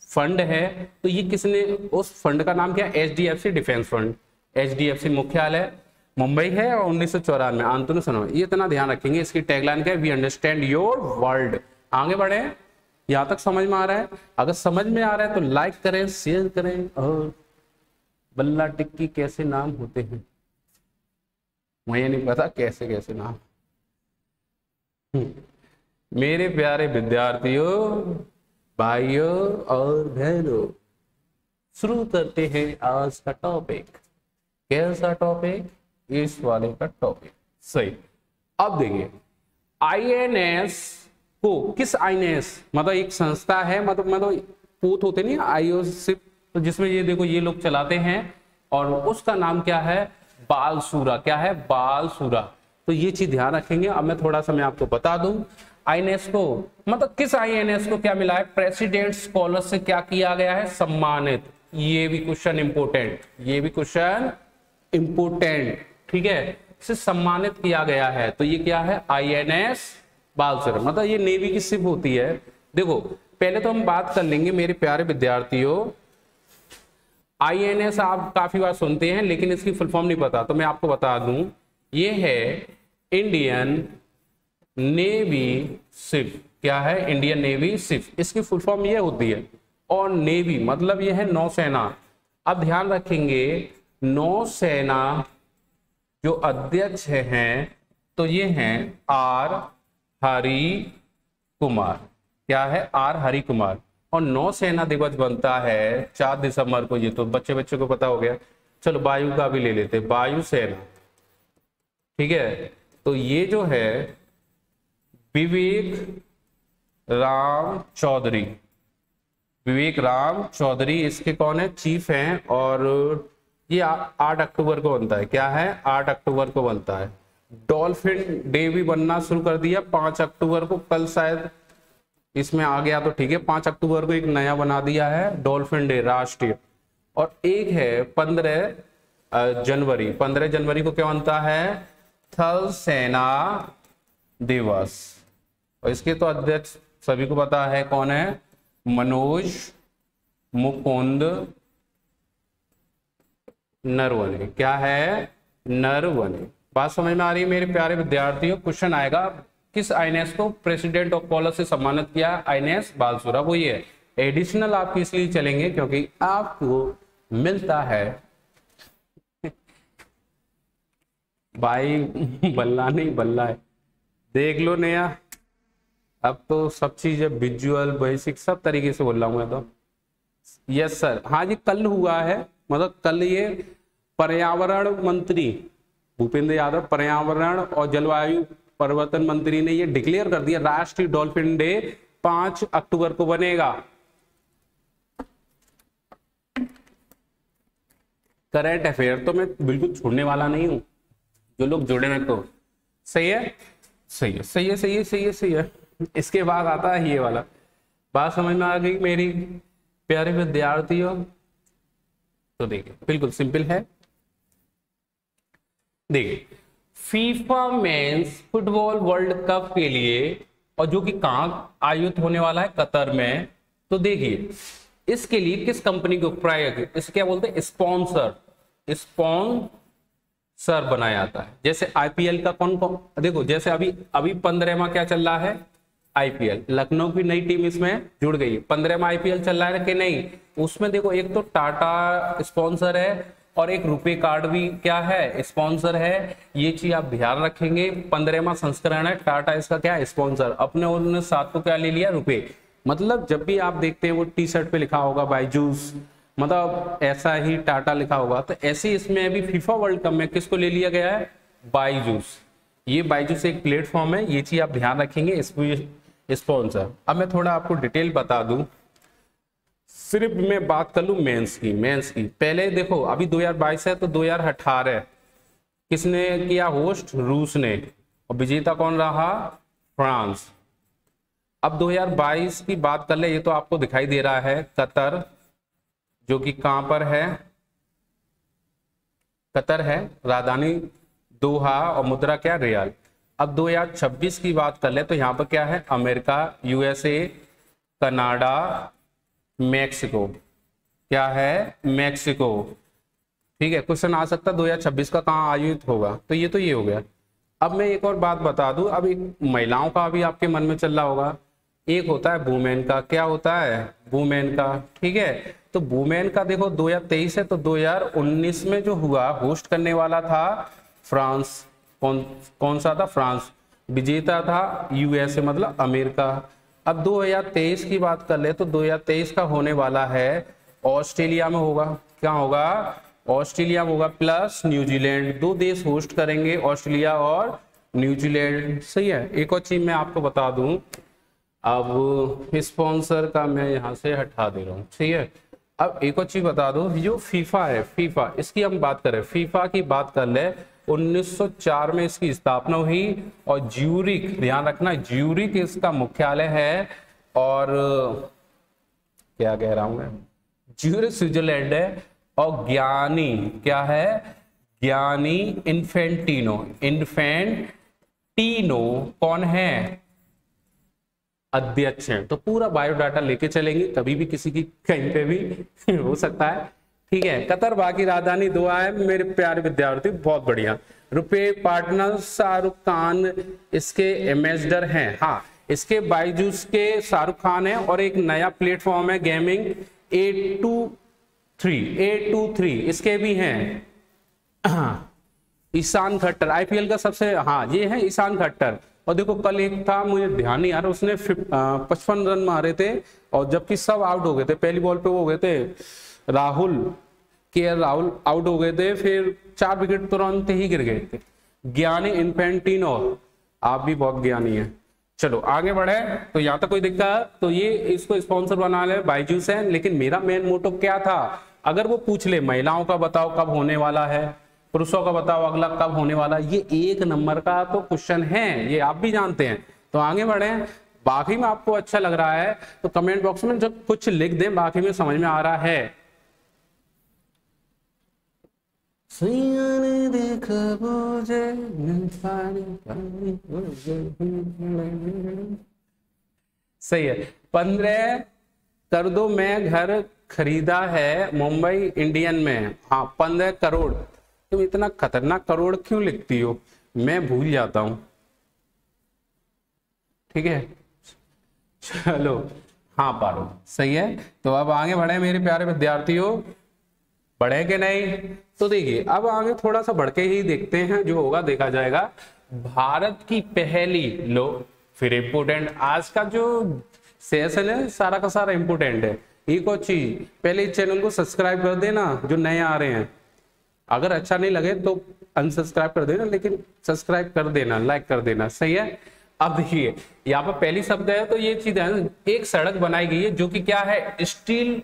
फंड है, तो ये किसने, उस फंड का नाम क्या है? HDFC defence fund. HDFC मुख्यालय मुंबई है और 1994 आंतनु सुनो, ये इतना ध्यान रखेंगे। इसकी टैगलाइन क्या है? We understand your world. आगे बढ़े, यहां तक समझ में आ रहा है? अगर समझ में आ रहा है तो लाइक करें, शेयर करें। और बल्ला टिक्की कैसे नाम होते हैं मुझे नहीं पता, कैसे कैसे नाम। मेरे प्यारे विद्यार्थियों, भाइयों और बहनों, शुरू करते हैं आज का टॉपिक। कैसा टॉपिक? इस वाले का टॉपिक, सही। अब देखिए, INS को, किस INS, मतलब एक संस्था है, मतलब पूत होते नहीं IOC, तो जिसमें ये देखो ये लोग चलाते हैं, और उसका नाम क्या है? बालसूरा, क्या है? बालसूरा। तो ये चीज ध्यान रखेंगे। अब मैं थोड़ा सा मैं आपको बता दूं, यूनेस्को मतलब किस INS को क्या मिला है? प्रेसिडेंट स्कॉलर से क्या किया गया है? सम्मानित। ये भी क्वेश्चन इंपोर्टेंट, ये भी क्वेश्चन इंपोर्टेंट, ठीक है, इसे सम्मानित किया गया है। तो ये क्या है? INS बालसूरा, मतलब ये नेवी की शिप होती है। देखो पहले तो हम बात कर लेंगे मेरे प्यारे विद्यार्थियों, INS आप काफी बार सुनते हैं लेकिन इसकी फुल फॉर्म नहीं पता, तो मैं आपको बता दूं, ये है इंडियन नेवी शिप। क्या है? Indian navy ship. इसकी फुल फॉर्म ये होती है। और नेवी मतलब ये है नौसेना। अब ध्यान रखेंगे, नौसेना जो अध्यक्ष हैं तो ये हैं R हरि कुमार। क्या है? R हरि कुमार। और नौसेना दिवस बनता है 4 दिसंबर को। ये तो बच्चे को पता हो गया। चलो वायु का भी ले लेते, वायुसेना, ठीक है। तो ये जो है विवेक राम चौधरी, विवेक राम चौधरी इसके कौन है? चीफ हैं। और ये 8 अक्टूबर को बनता है। क्या है? 8 अक्टूबर को बनता है। डॉल्फिन डे भी बनना शुरू कर दिया 5 अक्टूबर को। कल शायद इसमें आ गया तो ठीक है, 5 अक्टूबर को एक नया बना दिया है डॉल्फिन डे राष्ट्रीय। और एक है 15 जनवरी, 15 जनवरी को क्या बनता है? थल सेना दिवस। और इसके तो अध्यक्ष सभी को पता है कौन है? मनोज मुकुंद नरवणे। क्या है? नरवणे। बात समझ में आ रही है मेरे प्यारे विद्यार्थियों? क्वेश्चन आएगा, किस INS को प्रेसिडेंट ऑफ कॉलर से सम्मानित किया? INS बालसूरा। वो ये है। एडिशनल आपके इसलिए चलेंगे क्योंकि आपको मिलता है भाई बल्ला नहीं बल्ला है, देख लो नया। अब तो सब चीजें विजुअल बेसिक सब तरीके से बोल रहा हूं मैं तो। यस सर, हाँ जी कल हुआ है, मतलब कल ये पर्यावरण मंत्री भूपेंद्र यादव, पर्यावरण और जलवायु परिवर्तन मंत्री ने ये डिक्लेयर कर दिया राष्ट्रीय डॉल्फिन डे 5 अक्टूबर को बनेगा। करंट अफेयर तो मैं बिल्कुल छोड़ने वाला नहीं हूं, जो लोग जुड़े हैं तो सही है, सही है, सही है, सही है, सही है, सही है। इसके बाद आता है ये वाला। बात समझ में आ गई मेरी प्यारे विद्यार्थियों? तो देखिए बिल्कुल सिंपल है। देखिए FIFA mains football world cup के लिए, और जो कि कहां आयोजित होने वाला है? कतर में। तो देखिए इसके लिए किस कंपनी को इसे क्या बोलते हैं? स्पॉन्सर बनाया जाता है। जैसे IPL का कौन देखो, जैसे अभी 15वां क्या चल रहा है? IPL। लखनऊ की नई टीम इसमें जुड़ गई। 15वां IPL चल रहा है कि नहीं? उसमें देखो एक तो टाटा स्पॉन्सर है और एक रुपे कार्ड भी क्या है? स्पॉन्सर है। ये चीज आप ध्यान रखेंगे। 15वां संस्करण है, टाटा इसका क्या है? स्पॉन्सर। अपने उन्होंने साथ को क्या ले लिया? रुपए। मतलब जब भी आप देखते हैं वो टी-शर्ट पे लिखा होगा बायजूस, मतलब ऐसा ही टाटा लिखा होगा। तो ऐसे इसमें अभी फीफा वर्ल्ड कप में किसको ले लिया गया है? बायजूस। ये बायजूस एक प्लेटफॉर्म है, ये चीज आप ध्यान रखेंगे। स्पॉन्सर। अब मैं थोड़ा आपको डिटेल बता दूं, सिर्फ मैं बात कर लूं मेंस की। पहले देखो अभी 2022 है तो 2018 किसने किया होस्ट? रूस ने। और विजेता कौन रहा? फ्रांस। अब 2022 की बात कर ले, ये तो आपको दिखाई दे रहा है कतर, जो कि कहां पर है? कतर है, राजधानी दोहा और मुद्रा क्या? रियाल। अब 2026 की बात कर ले तो यहाँ पर क्या है? America, USA, Canada, Mexico. क्या है? मैक्सिको। ठीक है, क्वेश्चन आ सकता है 2026 का कहाँ आयोजित होगा? तो ये हो गया। अब मैं एक और बात बता दूं, अब एक महिलाओं का भी आपके मन में चल रहा होगा, एक होता है वुमेन का। क्या होता है? वुमेन का। ठीक है, तो वुमेन का देखो 2023 है तो 2019 में जो हुआ होस्ट करने वाला था फ्रांस। कौन सा था? फ्रांस। विजेता था USA मतलब अमेरिका। अब 2023 की बात कर ले तो 2023 का होने वाला है ऑस्ट्रेलिया में होगा। क्या होगा? ऑस्ट्रेलिया में होगा प्लस न्यूजीलैंड। 2 देश होस्ट करेंगे, ऑस्ट्रेलिया और न्यूजीलैंड। सही है। एक और चीज मैं आपको बता दूं, अब स्पॉन्सर का मैं यहां से हटा दे रहा हूं। ठीक है, अब एक और चीज बता दो, जो फीफा है, फीफा इसकी हम बात करें, फीफा की बात कर ले, 1904 में इसकी स्थापना हुई और ज्यूरिक, ध्यान रखना ज्यूरिक इसका मुख्यालय है। और क्या कह रहा हूं मैं, ज्यूरिक स्विट्जरलैंड है। और ज्ञानी क्या है, ज्ञानी इन्फेंटिनो, इन्फेंटिनो कौन है, अध्यक्ष हैं। तो पूरा बायोडाटा लेके चलेंगे, कभी भी किसी की कहीं पे भी हो सकता है, ठीक है। कतर बाकी राजधानी दोहा है मेरे प्यारे विद्यार्थी, बहुत बढ़िया। रुपए पार्टनर शाहरुख खान इसके एम्बेसडर हैं। हाँ, इसके बायजूस के शाहरुख खान है और एक नया प्लेटफॉर्म है गेमिंग A23 इसके भी हैं। ईशान खट्टर आईपीएल का सबसे, हाँ ये है ईशान खट्टर। और देखो कल एक था, मुझे ध्यान नहीं आ रहा, उसने 55 रन मारे थे और जबकि सब आउट हो गए थे, पहली बॉल पे वो हो गए थे, राहुल आउट हो गए थे, फिर 4 विकेट तुरंत ही गिर गए थे। ज्ञानी इन्फेंटिनो, आप भी बहुत ज्ञानी है। चलो आगे बढ़े, तो यहाँ तक कोई दिक्कत, तो ये इसको स्पॉन्सर बना ले बायजूस है। लेकिन मेरा मेन मोटो क्या था, अगर वो पूछ ले महिलाओं का बताओ कब होने वाला है, पुरुषों का बताओ अगला कब होने वाला, ये 1 नंबर का तो क्वेश्चन है, ये आप भी जानते हैं। तो आगे बढ़े, बाकी में आपको अच्छा लग रहा है तो कमेंट बॉक्स में जब कुछ लिख दें, बाकी में समझ में आ रहा है। सही है। 15 कर दो मैं घर खरीदा है मुंबई इंडियन में। हाँ 15 करोड़। तुम इतना खतरनाक करोड़ क्यों लिखती हो, मैं भूल जाता हूं, ठीक है। चलो हाँ पारो, सही है। तो अब आगे बढ़े मेरे प्यारे विद्यार्थियों, बढ़े कि नहीं। तो देखिए अब आगे थोड़ा सा बढ़ के ही देखते हैं, जो होगा देखा जाएगा। भारत की पहली लो, फिर इंपोर्टेंट, आज का जो सेशन है सारा का सारा इंपोर्टेंट है। एक और चीज, पहले इस चैनल को सब्सक्राइब कर देना जो नए आ रहे हैं, अगर अच्छा नहीं लगे तो अनसब्सक्राइब कर देना, लेकिन सब्सक्राइब कर देना, लाइक कर देना, सही है। अब देखिए यहाँ पर पहली शब्द है, तो ये चीज है, एक सड़क बनाई गई है जो कि क्या है, स्टील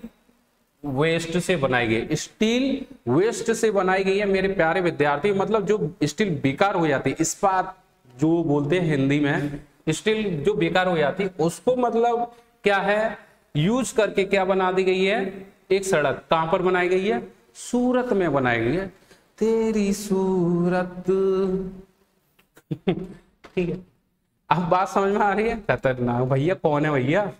वेस्ट से बनाई गई, स्टील वेस्ट से बनाई गई है मेरे प्यारे विद्यार्थी। मतलब जो स्टील बेकार हो जाती है, इस्पात जो बोलते हैं हिंदी में, स्टील जो बेकार हो जाती है उसको मतलब क्या है, यूज करके क्या बना दी गई है, एक सड़क। कहां पर बनाई गई है, सूरत में बनाई गई है, तेरी सूरत ठीक है। अब बात समझ में आ रही है, खतरनाक भैया कौन है भैया,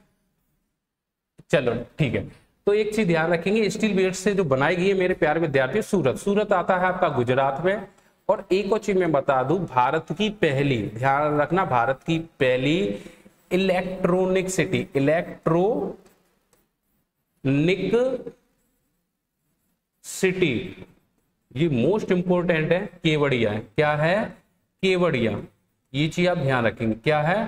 चलो ठीक है। तो एक चीज ध्यान रखेंगे, स्टील वेस्ट से जो बनाई गई है मेरे प्यारे विद्यार्थी, सूरत आता है आपका गुजरात में। और एक और चीज मैं बता दूं, भारत की पहली, ध्यान रखना, भारत की पहली इलेक्ट्रॉनिक सिटी, इलेक्ट्रॉनिक सिटी, ये मोस्ट इंपोर्टेंट है, केवड़िया है। क्या है, केवड़िया, ये चीज आप ध्यान रखेंगे, क्या है,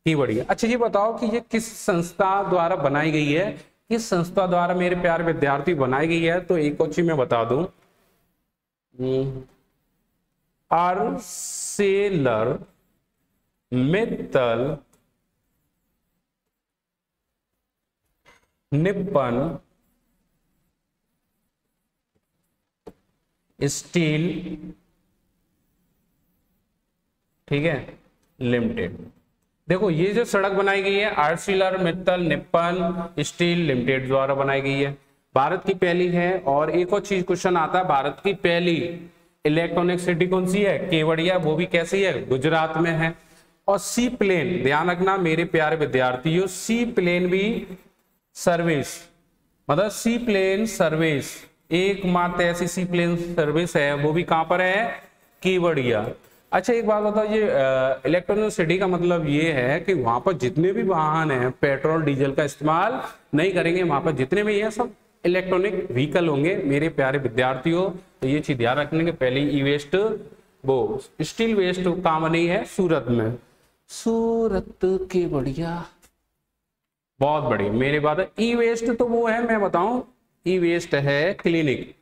केवड़िया। अच्छा ये बताओ कि ये किस संस्था द्वारा बनाई गई है, किस संस्था द्वारा मेरे प्यारे विद्यार्थी बनाई गई है। तो एक और चीज मैं बता दूं, आर्सेलर मित्तल निप्पन स्टील, ठीक है, लिमिटेड। देखो ये जो सड़क बनाई गई है Arcelor Mittal Nippon steel limited द्वारा बनाई गई है, भारत की पहली है। और एक और चीज क्वेश्चन आता है, भारत की पहली इलेक्ट्रॉनिक सिटी कौन सी है, केवड़िया, वो भी कैसी है, गुजरात में है। और सी प्लेन, ध्यान रखना मेरे प्यारे विद्यार्थियों, सी प्लेन भी सर्विस, मतलब सी प्लेन सर्विस, एकमात्र ऐसी सी प्लेन सर्विस है, वो भी कहां पर है, केवड़िया। अच्छा एक बात बताओ, ये इलेक्ट्रॉनिक सिटी का मतलब ये है कि वहां पर जितने भी वाहन हैं पेट्रोल डीजल का इस्तेमाल नहीं करेंगे, वहां पर जितने भी हैं सब इलेक्ट्रॉनिक व्हीकल होंगे मेरे प्यारे विद्यार्थियों। तो ये चीज ध्यान रखने के, पहले ई वेस्ट, वो स्टील वेस्ट कहां बनी है, सूरत में, सूरत के बढ़िया, बहुत बढ़िया मेरी बात है। ई वेस्ट तो वो है, मैं बताऊं, ई वेस्ट है क्लिनिक,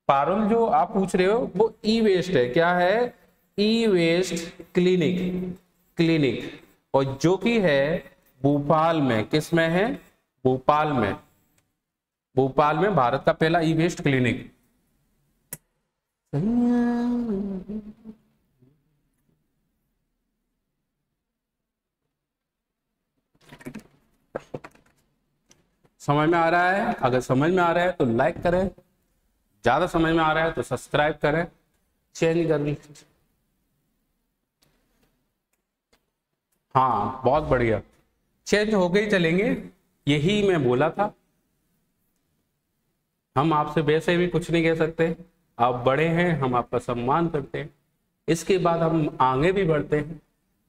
पारुल जो आप पूछ रहे हो वो ई वेस्ट है, क्या है, ई वेस्ट क्लिनिक, और जो कि है भोपाल में, किस में है, भोपाल में, भोपाल में भारत का पहला ई वेस्ट क्लिनिक। समझ में आ रहा है? अगर समझ में आ रहा है तो लाइक करें, ज्यादा समझ में आ रहा है तो सब्सक्राइब करें। चेंज कर ली। हाँ बहुत बढ़िया, चेंज होके ही चलेंगे, यही मैं बोला था। हम आपसे वैसे भी कुछ नहीं कह सकते, आप बड़े हैं, हम आपका सम्मान करते हैं। इसके बाद हम आगे भी बढ़ते हैं।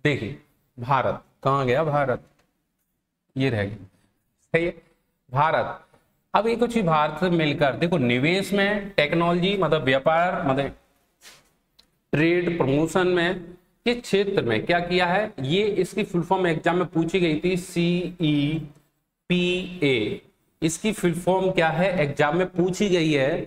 देखिए भारत कहाँ गया, भारत ये रह गया, सही है भारत। अब ये कुछ ही भारत से मिलकर देखो, निवेश में, टेक्नोलॉजी मतलब व्यापार मतलब ट्रेड प्रमोशन में, के क्षेत्र में क्या किया है, ये इसकी फुल फॉर्म एग्जाम में पूछी गई थी, CEPA। इसकी फुल फॉर्म क्या है, एग्जाम में पूछी गई है,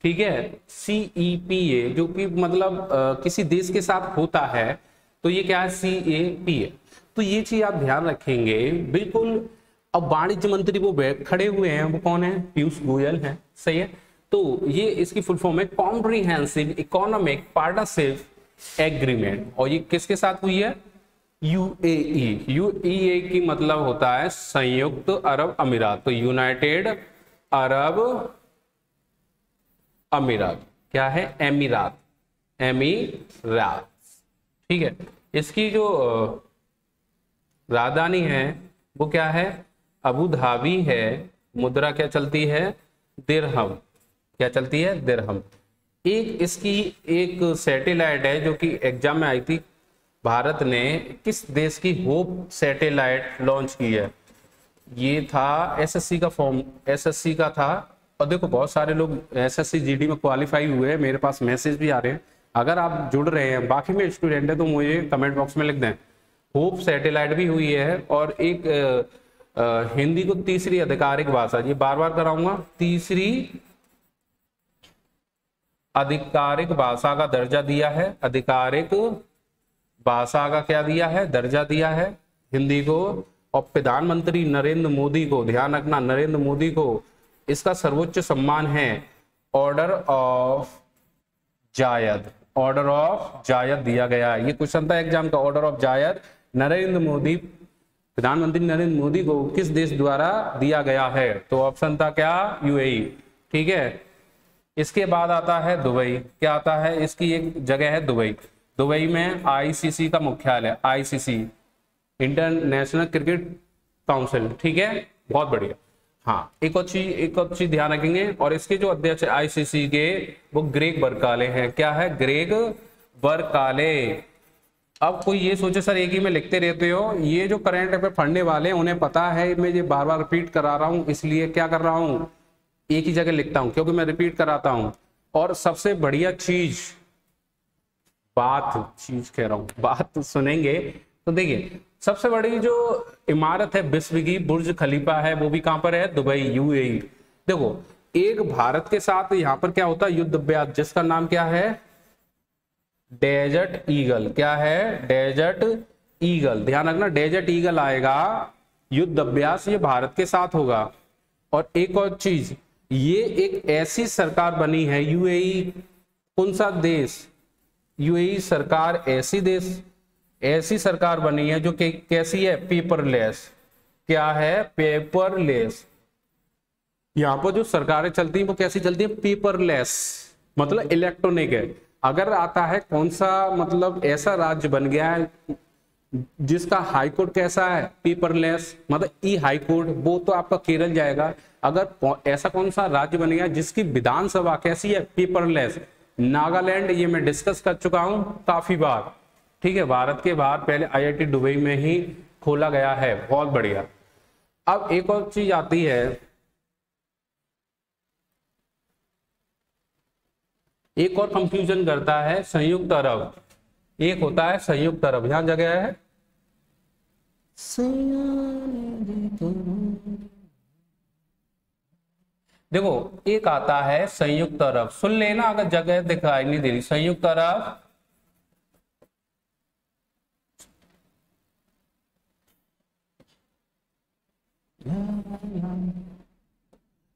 ठीक है। CEPA जो कि मतलब किसी देश के साथ होता है, तो ये क्या है, CEPA। तो ये चीज आप ध्यान रखेंगे बिल्कुल। अब वाणिज्य मंत्री वो खड़े हुए हैं, वो कौन है, पीयूष गोयल हैं, सही है। तो ये इसकी फुल फॉर्म है कॉम्प्रिहेंसिव इकोनॉमिक पार्टनरशिप एग्रीमेंट, और ये किसके साथ हुई है, यूएई। यूएई की मतलब होता है संयुक्त अरब अमीरात, तो यूनाइटेड अरब अमीरात, क्या है, एमीरात, एमीरात, ठीक है। इसकी जो राजधानी है वो क्या है, अबू धाबी है। मुद्रा क्या चलती है, दिरहम, क्या चलती है, दिरहम। एक इसकी एक सैटेलाइट है जो कि एग्जाम में आई थी, भारत ने किस देश की होप सैटेलाइट लॉन्च की है, ये था एसएससी का फॉर्म, एसएससी का था। और देखो बहुत सारे लोग एसएससी जीडी में क्वालिफाई हुए हैं, मेरे पास मैसेज भी आ रहे हैं। अगर आप जुड़ रहे हैं, बाकी में स्टूडेंट है तो मुझे कमेंट बॉक्स में लिख दें। होप सैटेलाइट भी हुई है, और एक हिंदी को तीसरी आधिकारिक भाषा, ये बार बार कराऊंगा, तीसरी आधिकारिक भाषा का दर्जा दिया है, आधिकारिक भाषा का क्या दिया है, दर्जा दिया है हिंदी को। और प्रधानमंत्री नरेंद्र मोदी को, ध्यान रखना, नरेंद्र मोदी को इसका सर्वोच्च सम्मान है order of Zayed, order of Zayed दिया गया है। ये क्वेश्चन था एग्जाम का, order of Zayed Narendra Modi, प्रधानमंत्री नरेंद्र मोदी को किस देश द्वारा दिया गया है, तो ऑप्शन था क्या, यूएई, ठीक है। इसके बाद आता है दुबई, क्या आता है, इसकी एक जगह है दुबई। दुबई में आईसीसी का मुख्यालय, आईसीसी इंटरनेशनल क्रिकेट काउंसिल, ठीक है, बहुत बढ़िया। हाँ एक और चीज ध्यान रखेंगे, और इसके जो अध्यक्ष है आईसीसी के, वो ग्रेग बरकाले हैं, क्या है, ग्रेग बरकाले। अब कोई ये सोचे सर एक ही में लिखते रहते हो, ये जो करंट अफेयर पढ़ने वाले हैं उन्हें पता है मैं ये बार बार रिपीट करा रहा हूं, इसलिए क्या कर रहा हूं, एक ही जगह लिखता हूं, क्योंकि मैं रिपीट कराता हूं। और सबसे बढ़िया चीज, चीज कह रहा हूं, बात सुनेंगे तो देखिए, सबसे बड़ी जो इमारत है विश्व की, बुर्ज खलीफा है, वो भी कहां पर है, दुबई, यूएई। देखो एक भारत के साथ यहां पर क्या होता है, युद्ध अभ्यास, जिसका नाम क्या है, डेजर्ट ईगल, क्या है, डेजर्ट ईगल, ध्यान रखना, डेजर्ट ईगल आएगा, युद्ध अभ्यास ये भारत के साथ होगा। और एक और चीज, ये एक ऐसी सरकार बनी है यूएई, कौन सा देश, यूएई सरकार ऐसी सरकार बनी है जो कि कैसी है, पेपरलेस, क्या है, पेपरलेस। यहां पर जो सरकारें चलती हैं वो कैसी चलती है, पेपरलेस, मतलब इलेक्ट्रॉनिक है। अगर आता है कौन सा, मतलब ऐसा राज्य बन गया है जिसका हाई कोर्ट कैसा है, पेपरलेस, मतलब ई हाई कोर्ट, वो तो आपका केरल जाएगा। अगर ऐसा कौन सा राज्य बन गया जिसकी विधानसभा कैसी है, पेपरलेस, नागालैंड, ये मैं डिस्कस कर चुका हूं काफी बार, ठीक है। भारत के बाहर पहले आईआईटी दुबई में ही खोला गया है, बहुत बढ़िया। अब एक और चीज आती है, एक और कंफ्यूजन करता है संयुक्त अरब, एक होता है संयुक्त अरब, यहां जगह है, देखो एक आता है संयुक्त अरब, सुन लेना अगर जगह दिखाई नहीं दे रही, संयुक्त अरब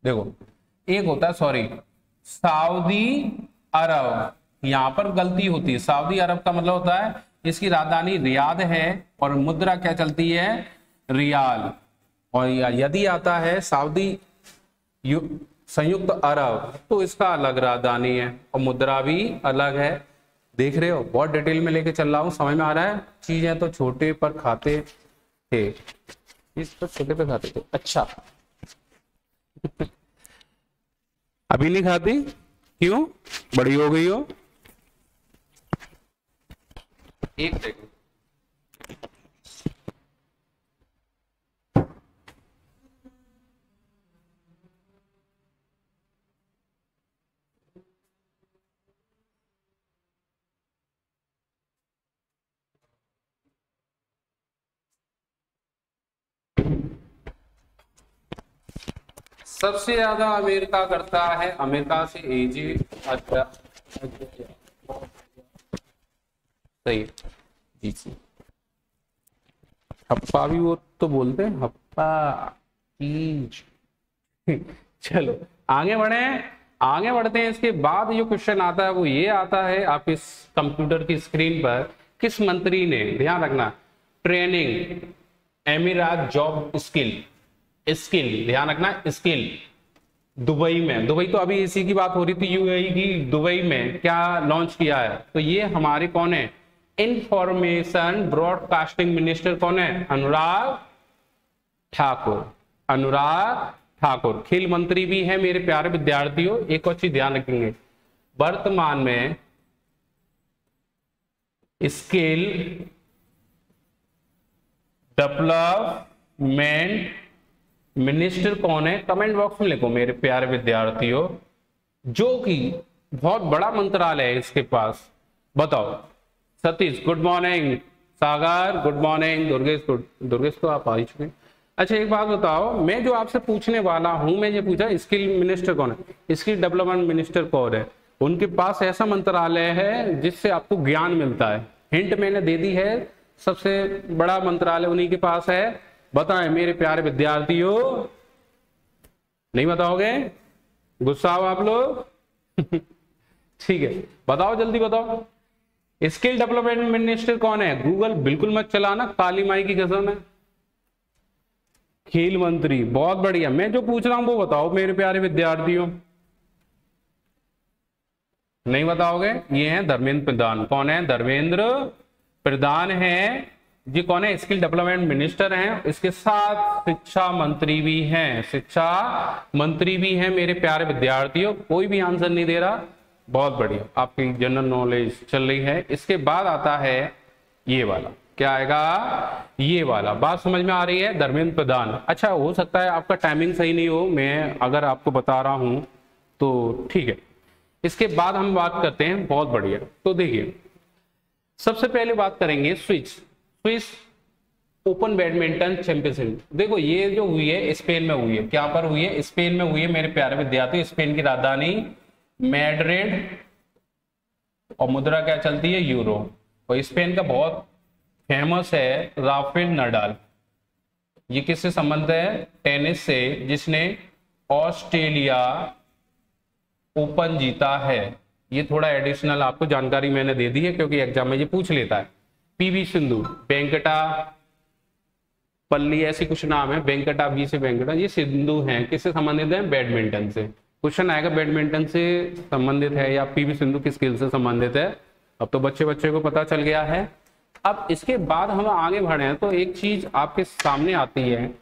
देखो एक होता है, सॉरी, सऊदी अरब, यहां पर गलती होती है। सऊदी अरब का मतलब होता है इसकी राजधानी रियाद है और मुद्रा क्या चलती है, रियाल। और यदि आता है सऊदी संयुक्त अरब तो इसका अलग राजधानी है और मुद्रा भी अलग है। देख रहे हो, बहुत डिटेल में लेके चल रहा हूं, समझ में आ रहा है। चीजें तो छोटे पर खाते थे, इस पर छोटे पे खाते थे, अच्छा अभी नहीं खाती, क्यों, बड़ी हो गई हो। एक सेकंड, सबसे ज्यादा अमेरिका करता है, अमेरिका से इजिप्ट, अच्छा सही जी जी। हप्पा भी वो तो बोलते हैं, हप्पा चीज। चलो आगे बढ़े, आगे बढ़ते हैं। इसके बाद जो क्वेश्चन आता है वो ये आता है, आप इस कंप्यूटर की स्क्रीन पर किस मंत्री ने, ध्यान रखना, ट्रेनिंग एमिरात जॉब स्किल, स्किल ध्यान रखना, स्किल दुबई में, दुबई तो अभी इसी की बात हो रही थी, यूएई की, दुबई में क्या लॉन्च किया है, तो ये हमारे कौन है, इंफॉर्मेशन ब्रॉडकास्टिंग मिनिस्टर कौन है, अनुराग ठाकुर, अनुराग ठाकुर। खेल मंत्री भी है मेरे प्यारे विद्यार्थियों। एक और चीज ध्यान रखेंगे, वर्तमान में स्किल डेवलपमेंट मिनिस्टर कौन है, कमेंट बॉक्स में लिखो मेरे प्यारे विद्यार्थियों, जो कि बहुत बड़ा मंत्रालय है इसके पास, बताओ। सतीश गुड मॉर्निंग, सागर गुड मॉर्निंग, दुर्गेश दुर्गेश तो आप आ ही चुके। अच्छा एक बात बताओ, मैं जो आपसे पूछने वाला हूं, मैं ये पूछा स्किल मिनिस्टर कौन है, स्किल डेवलपमेंट मिनिस्टर कौन है, उनके पास ऐसा मंत्रालय है जिससे आपको ज्ञान मिलता है। हिंट मैंने दे दी है, सबसे बड़ा मंत्रालय उन्हीं के पास है। बताएं मेरे प्यारे विद्यार्थियों, नहीं बताओगे, गुस्सा हो आप लोग? ठीक है बताओ, जल्दी बताओ, स्किल डेवलपमेंट मिनिस्टर कौन है? गूगल बिल्कुल मत चलाना, काली माई की कसम है। खेल मंत्री, बहुत बढ़िया। मैं जो पूछ रहा हूं वो बताओ मेरे प्यारे विद्यार्थियों, नहीं बताओगे? ये है धर्मेंद्र प्रधान। कौन है? धर्मेंद्र प्रधान है जी। कौन है? स्किल डेवलपमेंट मिनिस्टर हैं, इसके साथ शिक्षा मंत्री भी हैं, शिक्षा मंत्री भी हैं मेरे प्यारे विद्यार्थियों। कोई भी आंसर नहीं दे रहा, बहुत बढ़िया, आपकी जनरल नॉलेज चल रही है। इसके बाद आता है ये वाला, क्या आएगा? ये वाला। बात समझ में आ रही है? धर्मेंद्र प्रधान। अच्छा हो सकता है आपका टाइमिंग सही नहीं हो, मैं अगर आपको बता रहा हूं तो ठीक है। इसके बाद हम बात करते हैं, बहुत बढ़िया। तो देखिए सबसे पहले बात करेंगे स्विस ओपन बैडमिंटन चैंपियनशिप। देखो ये जो हुई है स्पेन में हुई है। क्या पर हुई है? स्पेन में हुई है मेरे प्यारे विद्यार्थी। स्पेन की राजधानी मैड्रिड और मुद्रा क्या चलती है? यूरो। और स्पेन का बहुत फेमस है राफेल नडाल। ये किससे संबंध है? टेनिस से, जिसने ऑस्ट्रेलिया ओपन जीता है। ये थोड़ा एडिशनल आपको जानकारी मैंने दे दी है क्योंकि एग्जाम में ये पूछ लेता है। पीवी सिंधु, वेंकटा पल्ली, ऐसी कुछ नाम है, वेंकटा वी से वेंकटा, ये सिंधु हैं। किससे संबंधित है? बैडमिंटन से। क्वेश्चन आएगा बैडमिंटन से संबंधित है या पीवी सिंधु किस खेल से संबंधित है। अब तो बच्चे को पता चल गया है। अब इसके बाद हम आगे बढ़े हैं तो एक चीज आपके सामने आती है,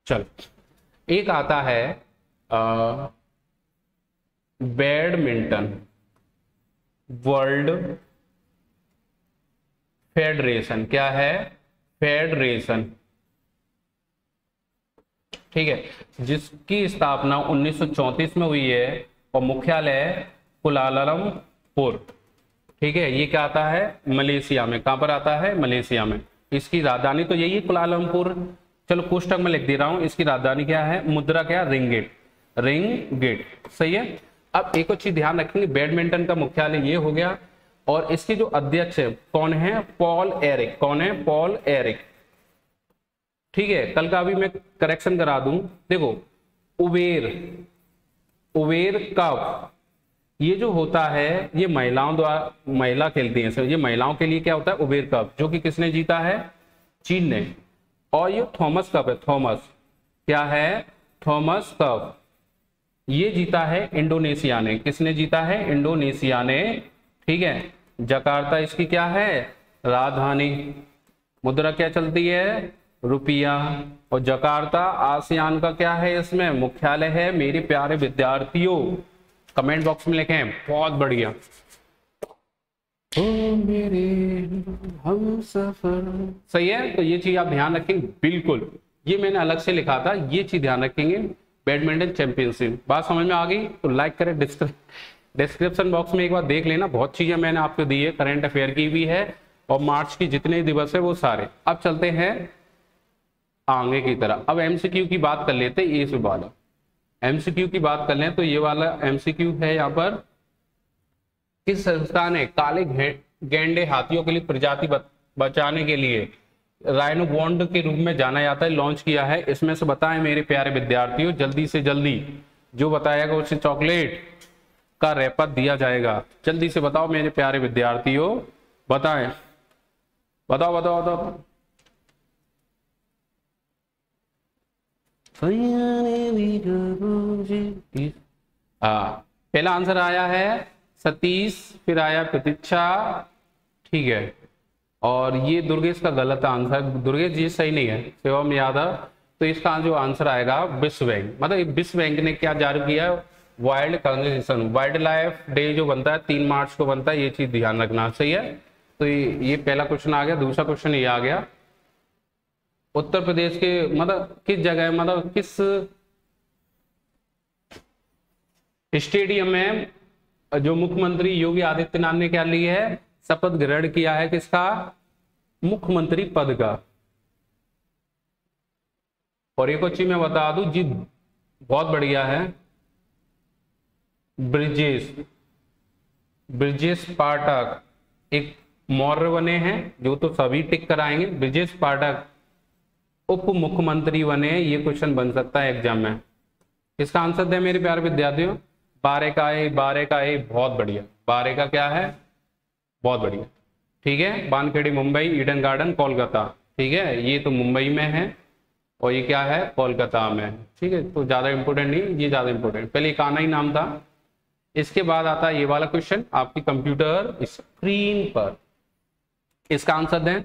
चल एक आता है बैडमिंटन वर्ल्ड फेडरेशन। क्या है? फेडरेशन, ठीक है, जिसकी स्थापना 1934 में हुई है और मुख्यालय कुलालमपुर। ठीक है, ये क्या आता है? मलेशिया में। कहां पर आता है? मलेशिया में। इसकी राजधानी तो यही है कुलालमपुर। चलो कोष्टक में लिख दे रहा हूं, इसकी राजधानी क्या है? मुद्रा क्या? रिंगिट, रिंगिट, सही है। अब एक और चीज ध्यान रखेंगे, बैडमिंटन का मुख्यालय ये हो गया और इसके जो अध्यक्ष है कौन है? Paul Eric. कौन है? Paul Eric. ठीक है, कल का अभी मैं करेक्शन करा दूं। देखो उबेर, उबेर कप ये जो होता है ये महिलाओं द्वारा, महिला खेलती हैं, ये महिलाओं के लिए क्या होता है उबेर कप, जो कि किसने जीता है, चीन ने। और ये थॉमस कप है, थॉमस क्या है, थॉमस कप, ये जीता है इंडोनेशिया ने। किसने जीता है, इंडोनेशिया ने। ठीक है, जकार्ता इसकी क्या है, राजधानी। मुद्रा क्या चलती है, रुपया। और जकार्ता आसियान का क्या है, इसमें मुख्यालय है। मेरे प्यारे विद्यार्थियों कमेंट बॉक्स में लिखें, बहुत बढ़िया। ओ मेरे हम सफर, सही है। तो ये चीज आप ध्यान रखेंगे बिल्कुल, ये मैंने अलग से लिखा था, ये चीज ध्यान रखेंगे। बैडमिंटन चैंपियनशिप, बात समझ में आ गई तो लाइक करें। डिस्क्रिप्शन बॉक्स में एक बार देख लेना, बहुत चीजें मैंने आपको दी है, करंट अफेयर की भी है और मार्च की जितने दिवस है वो सारे। अब चलते हैं आगे की तरह। अब एमसीक्यू की बात कर लेते हैं, ये वाला एमसीक्यू की बात कर लें तो ये वाला एमसीक्यू है यहाँ पर, किस संस्था ने काले गैंडे हाथियों के लिए प्रजाति बचाने के लिए राइनो बॉन्ड के रूप में जाना जाता है, लॉन्च किया है। इसमें से बताएं मेरे प्यारे विद्यार्थियों, जल्दी से जल्दी जो बताएगा उसे चॉकलेट का रैपर दिया जाएगा। जल्दी से बताओ मेरे प्यारे विद्यार्थियों, बताएं, बताओ बताओ बताओ। पहला आंसर आया है सतीश, फिर आया प्रतीक्षा, ठीक है। और ये दुर्गेश का गलत आंसर, दुर्गेश जी सही नहीं है, शिवम यादव। तो इसका जो आंसर आएगा विश्व बैंक, मतलब विश्व बैंक ने क्या जारी किया है, wild conservation, wild life day जो बनता है 3 मार्च को बनता है, ये चीज ध्यान रखना, सही है। तो ये पहला क्वेश्चन आ गया। दूसरा क्वेश्चन ये आ गया, उत्तर प्रदेश के मतलब किस जगह, मतलब किस स्टेडियम में जो मुख्यमंत्री योगी आदित्यनाथ ने क्या ली है, शपथ ग्रहण किया है, किसका, मुख्यमंत्री पद का। और एक चीज मैं बता दूं जी, बहुत बढ़िया है, ब्रिजेश पाठक एक मौर्य बने हैं, जो तो सभी टिक कराएंगे। ब्रिजेश पाठक उप मुख्यमंत्री बने, ये क्वेश्चन बन सकता है एग्जाम में। इसका आंसर दे मेरे प्यारे विद्यार्थियों, 12 का ए, 12 का ए, बहुत बढ़िया। 12 का क्या है, बहुत बढ़िया, ठीक है। बानखेड़ी मुंबई, ईडन गार्डन कोलकाता, ठीक है, ये तो मुंबई में है और ये क्या है, कोलकाता में है, ठीक है। तो ज्यादा इंपोर्टेंट नहीं, ये ज्यादा इंपोर्टेंट, पहले कान्हा ही नाम था। इसके बाद आता है ये वाला क्वेश्चन आपकी कंप्यूटर स्क्रीन पर, इसका आंसर दें।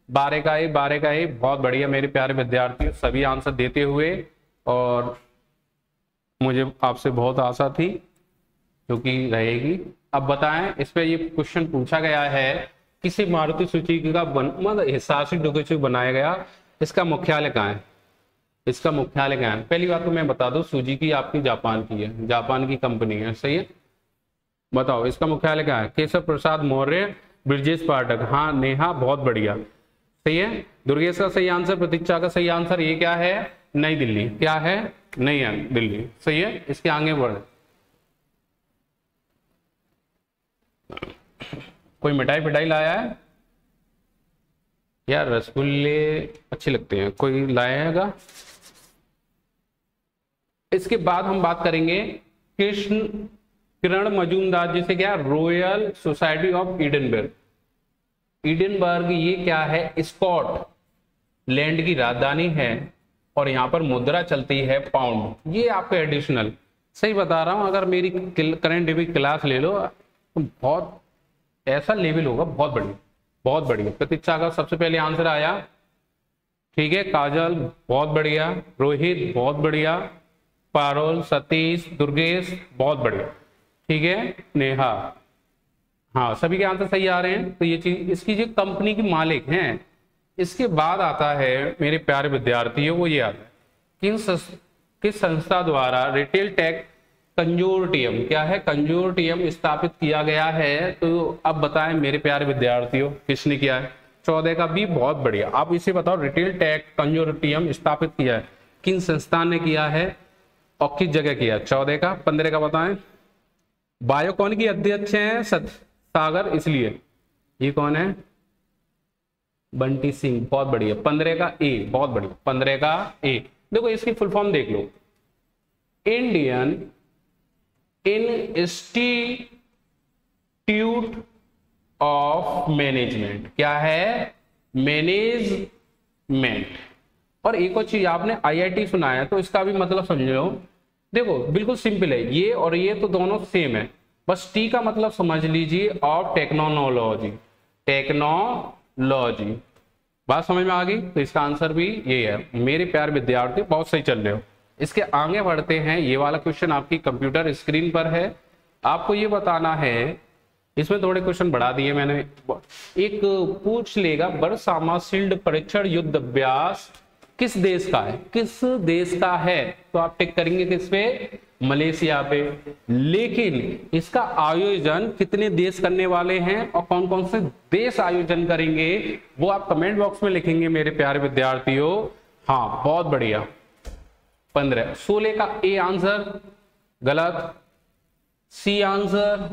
12 का ए, 12 का ए, बहुत बढ़िया मेरे प्यारे विद्यार्थियों, सभी आंसर देते हुए, और मुझे आपसे बहुत आशा थी जो कि रहेगी। अब बताएं, इस पे ये क्वेश्चन पूछा गया है, किसी मारुति सुजुकी का मतलब हिसासी डोकोचु बनाया गया, इसका मुख्यालय कहाँ है, इसका मुख्यालय कहाँ है। पहली बात तो मैं बता दूं, सुजुकी आपकी जापान की है, जापान की कंपनी है, सही है। बताओ इसका मुख्यालय कहाँ है, केशव प्रसाद मौर्य, ब्रिजेश पाठक, हाँ नेहा, बहुत बढ़िया, सही है। दुर्गेश का सही आंसर, प्रतीक्षा का सही आंसर, ये क्या है, नई दिल्ली, क्या है, नई दिल्ली, सही है। इसके आगे बढ़े, कोई मिठाई पिटाई लाया है यार, रसगुल्ले अच्छे लगते हैं, कोई लाएगा। इसके बाद हम बात करेंगे किरण मजूमदार जी से, क्या, royal society of Edinburgh. Edinburgh ये क्या है, स्कॉटलैंड की राजधानी है और यहाँ पर मुद्रा चलती है पाउंड। ये आपका एडिशनल, सही बता रहा हूं, अगर मेरी करंट डेबिट क्लास ले लो तो बहुत ऐसा लेवल होगा, बहुत बढ़िया, बहुत बढ़िया। प्रतीक्षा का सबसे पहले आंसर आया, ठीक है। काजल बहुत बढ़िया, रोहित बहुत बढ़िया, पारुल, सतीश, दुर्गेश बहुत बढ़िया, ठीक है, नेहा, हाँ सभी के आंसर सही आ रहे हैं। तो ये चीज, इसकी जो कंपनी की मालिक हैं। इसके बाद आता है मेरे प्यारे विद्यार्थियों, वो ये आता है किस संस्था द्वारा रिटेल टैक्स कंजोर्टियम, क्या है, कंजोर्टियम स्थापित किया गया है। तो अब बताएं मेरे प्यारे विद्यार्थियों, किसने किया है। 14 का भी बहुत बढ़िया। आप इसे बताओ, रिटेल टैक्स कंजोर्टियम स्थापित किया है, किन संस्थान ने किया है और किस जगह किया। 14 का। 15 का बताएं। बायोकॉन की अध्यक्ष हैं सागर, इसलिए ये कौन है, बंटी सिंह, बहुत बढ़िया। 15 का ए, बहुत बढ़िया, 15 का ए। देखो इसकी फुल फॉर्म देख लो, इंडियन इंस्टीट्यूट ऑफ मैनेजमेंट। क्या है? मैनेजमेंट। और एक और चीज, आपने आईआईटी सुना है तो इसका भी मतलब समझो। देखो बिल्कुल सिंपल है, ये और ये तो दोनों सेम है, बस टी का मतलब समझ लीजिए ऑफ टेक्नोलॉजी, टेक्नोलॉजी। बात समझ में आ गई? तो इसका आंसर भी ये है। मेरे प्यारे विद्यार्थी बहुत सही चल रहे हो। इसके आगे बढ़ते हैं। ये वाला क्वेश्चन आपकी कंप्यूटर स्क्रीन पर है, आपको ये बताना है, इसमें थोड़े क्वेश्चन बढ़ा दिए मैंने। एक पूछ लेगा, बरसामा शील्ड परीक्षण युद्ध अभ्यास किस देश का है? किस देश का है? तो आप टिक करेंगे किस पे? मलेशिया पे। लेकिन इसका आयोजन कितने देश करने वाले हैं और कौन कौन से देश आयोजन करेंगे वो आप कमेंट बॉक्स में लिखेंगे मेरे प्यारे विद्यार्थियों। हाँ बहुत बढ़िया। 15। 16 का ए आंसर गलत, सी आंसर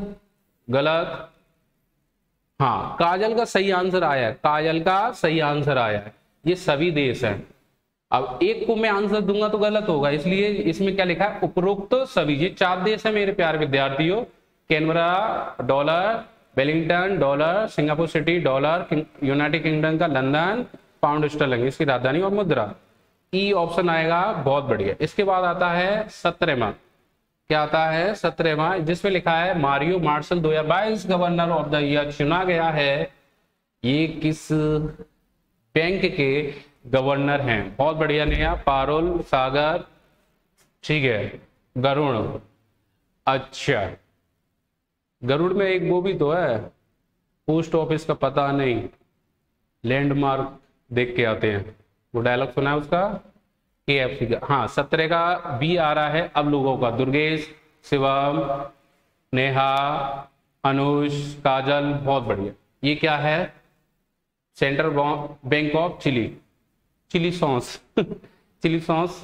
गलत। हाँ काजल का सही आंसर आया है, काजल का सही आंसर आया है। ये सभी देश हैं। अब एक को मैं आंसर दूंगा तो गलत होगा, इसलिए इसमें क्या लिखा है? उपरोक्त सभी। ये 4 देश है मेरे प्यारे विद्यार्थियों, Canberra dollar, Wellington dollar, Singapore city dollar, United kingdom का लंदन, पाउंड स्टर्लिंग इसकी राजधानी और मुद्रा। ई ऑप्शन आएगा, बहुत बढ़िया। इसके बाद आता है 17वां। क्या आता है? 17वां, जिसमें लिखा है Mario Marshall 2022 governor of the year चुना गया है। ये किस बैंक के गवर्नर हैं? बहुत बढ़िया नेहा। पारुल सागर, ठीक है। गरुड़, अच्छा गरुड़ में एक वो भी तो है, पोस्ट ऑफिस का पता नहीं, लैंडमार्क देख के आते हैं, वो डायलॉग सुना है उसका? KFC का। हाँ 17 का बी आ रहा है अब लोगों का। दुर्गेश, शिवम, नेहा, अनुष, काजल, बहुत बढ़िया। ये क्या है? Central Bank of Chile, chilli sauce chilli sauce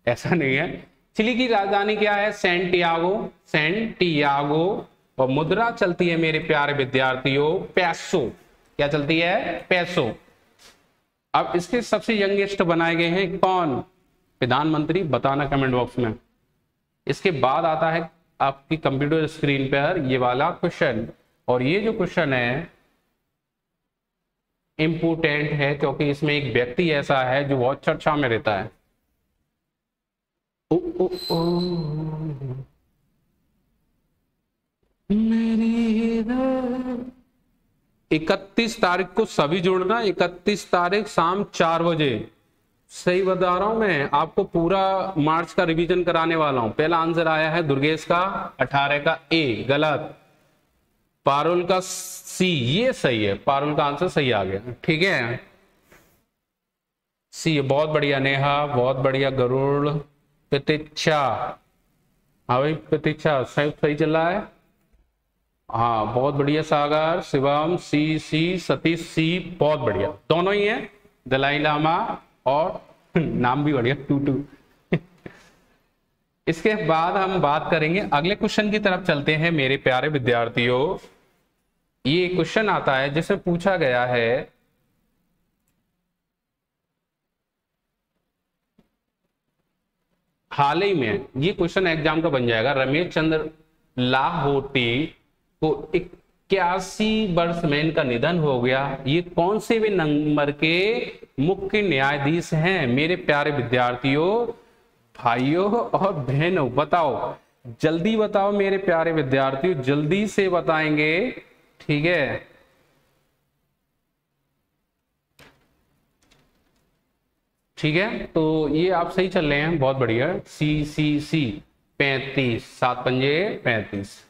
ऐसा नहीं है। चिली की राजधानी क्या है? Santiago, Santiago. और मुद्रा चलती है मेरे प्यारे विद्यार्थियों पैसो। क्या चलती है? पैसो। अब इसके सबसे यंगेस्ट बनाए गए हैं कौन? प्रधानमंत्री, बताना कमेंट बॉक्स में। इसके बाद आता है आपकी कंप्यूटर स्क्रीन पर ये वाला क्वेश्चन, और ये जो क्वेश्चन है इंपोर्टेंट है क्योंकि इसमें एक व्यक्ति ऐसा है जो बहुत चर्चा में रहता है। ओ, ओ, ओ, मेरी 31 तारीख को सभी जुड़ना, 31 तारीख शाम 4 बजे। सही बता रहा हूं मैं, आपको पूरा मार्च का रिवीजन कराने वाला हूं। पहला आंसर आया है दुर्गेश का 18 का ए, गलत। पारुल का सी, ये सही है, पारुल का आंसर सही आ गया, ठीक है। सी, बहुत बढ़िया नेहा, बहुत बढ़िया। गरुड़, प्रतीक्षा, हाँ भाई प्रतीक्षा सही चल रहा है। हाँ बहुत बढ़िया। सागर, शिवम, सी, सतीश सी, बहुत बढ़िया। दोनों ही है, दलाई लामा और नाम भी बढ़िया, टूटू इसके बाद हम बात करेंगे अगले क्वेश्चन की तरफ चलते हैं मेरे प्यारे विद्यार्थियों। ये क्वेश्चन आता है जिसमें पूछा गया है हाल ही में, ये क्वेश्चन एग्जाम का बन जाएगा, रमेश चंद्र लाहोटी को 81 वर्ष में इनका निधन हो गया। ये कौन से भी नंबर के मुख्य न्यायाधीश हैं मेरे प्यारे विद्यार्थियों, भाइयों और बहनों? बताओ, जल्दी बताओ मेरे प्यारे विद्यार्थियों, जल्दी से बताएंगे, ठीक है। ठीक है, तो ये आप सही चल रहे हैं, बहुत बढ़िया। सी 35, 7 पंजे 35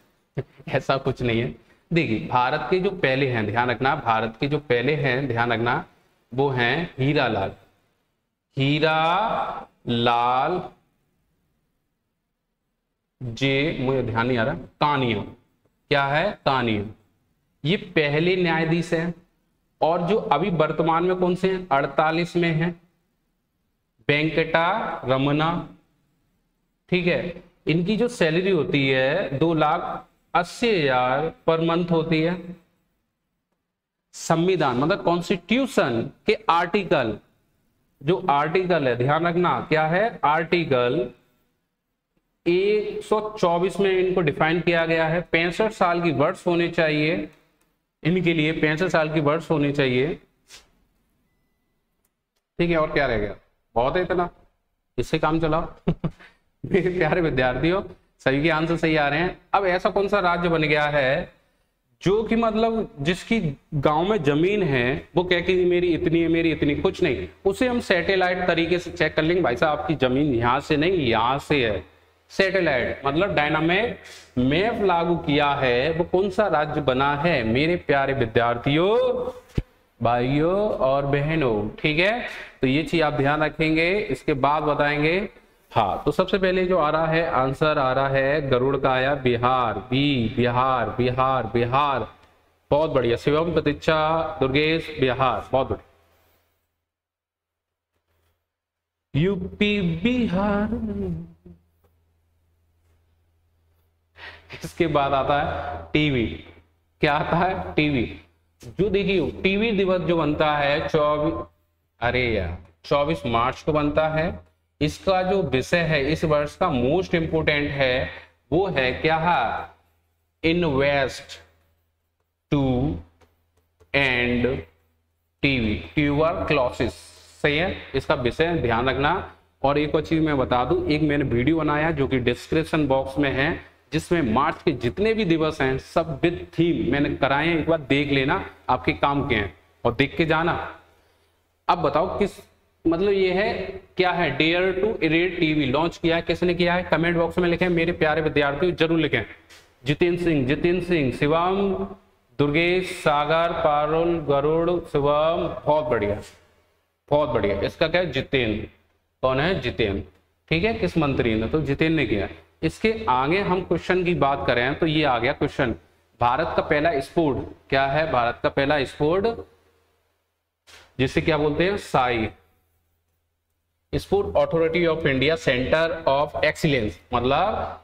ऐसा कुछ नहीं है। देखिए भारत के जो पहले हैं, ध्यान रखना, भारत के जो पहले हैं, ध्यान रखना, वो हैं हीरा लाल, हीरा लाल जे, मुझे ध्यान नहीं आ रहा, कानिया। क्या है? कानिया। ये पहले न्यायाधीश हैं। और जो अभी वर्तमान में कौन से हैं? 48 में हैं, वेंकटा रमना, ठीक है। इनकी जो सैलरी होती है 2,80,000 पर मंथ होती है। संविधान मतलब कॉन्स्टिट्यूशन के आर्टिकल, जो आर्टिकल है ध्यान रखना क्या है, आर्टिकल 124 में इनको डिफाइन किया गया है। 65 साल की वर्ष होने चाहिए इनके लिए, 65 साल की वर्ष होनी चाहिए। ठीक है, और क्या रह गया, बहुत है इतना, इससे काम चलाओ। मेरे प्यारे विद्यार्थियों सभी के आंसर सही आ रहे हैं। अब ऐसा कौन सा राज्य बन गया है जो कि मतलब जिसकी गांव में जमीन है वो कह के मेरी इतनी है, मेरी इतनी, कुछ नहीं, उसे हम सैटेलाइट तरीके से चेक कर लेंगे, भाई साहब आपकी जमीन यहां से नहीं यहां से है। सैटेलाइट मतलब डायनामिक मैप लागू किया है, वो कौन सा राज्य बना है मेरे प्यारे विद्यार्थियों, भाइयों और बहनों। ठीक है, तो ये चीज आप ध्यान रखेंगे, इसके बाद बताएंगे। हाँ, तो सबसे पहले जो आ रहा है आंसर आ रहा है गरुड़ का आया बिहार, बिहार बिहार बिहार, बहुत बढ़िया। शिवम, प्रतीक्षा, दुर्गेश, बिहार, बहुत बढ़िया। यूपी बिहार। इसके बाद आता है टीवी। क्या आता है, टीवी। जो देखिए टीवी दिवस जो बनता है 24 मार्च को बनता है। इसका जो विषय है इस वर्ष का मोस्ट इंपोर्टेंट है वो है क्या है, invest to end TB tuberculosis. सही है, इसका विषय ध्यान रखना। और एक और चीज मैं बता दूं, एक मैंने वीडियो बनाया जो कि डिस्क्रिप्शन बॉक्स में है, जिसमें मार्च के जितने भी दिवस हैं सब विद थीम मैंने कराए हैं, एक बार देख लेना आपके काम के हैं और देख के जाना। अब बताओ किस मतलब ये है क्या है, डेयर टू इरेट टीवी लॉन्च किया है, किसने किया है, कमेंट बॉक्स में लिखें मेरे प्यारे विद्यार्थियों, जरूर लिखें। जितेंद्र सिंह, शिवम, दुर्गेश, सागर, पारुल, गरुड़, शिवम, बहुत बढ़िया बहुत बढ़िया। इसका क्या है, जितेंद्र, कौन है, जितेंद्र। ठीक है, किस मंत्री ने, तो जितेंद्र ने किया। इसके आगे हम क्वेश्चन की बात करें तो ये आ गया क्वेश्चन, भारत का पहला स्पोर्ट क्या है, भारत का पहला स्पोर्ट जिसे क्या बोलते हैं, Sai, sport authority of India centre of excellence, मतलब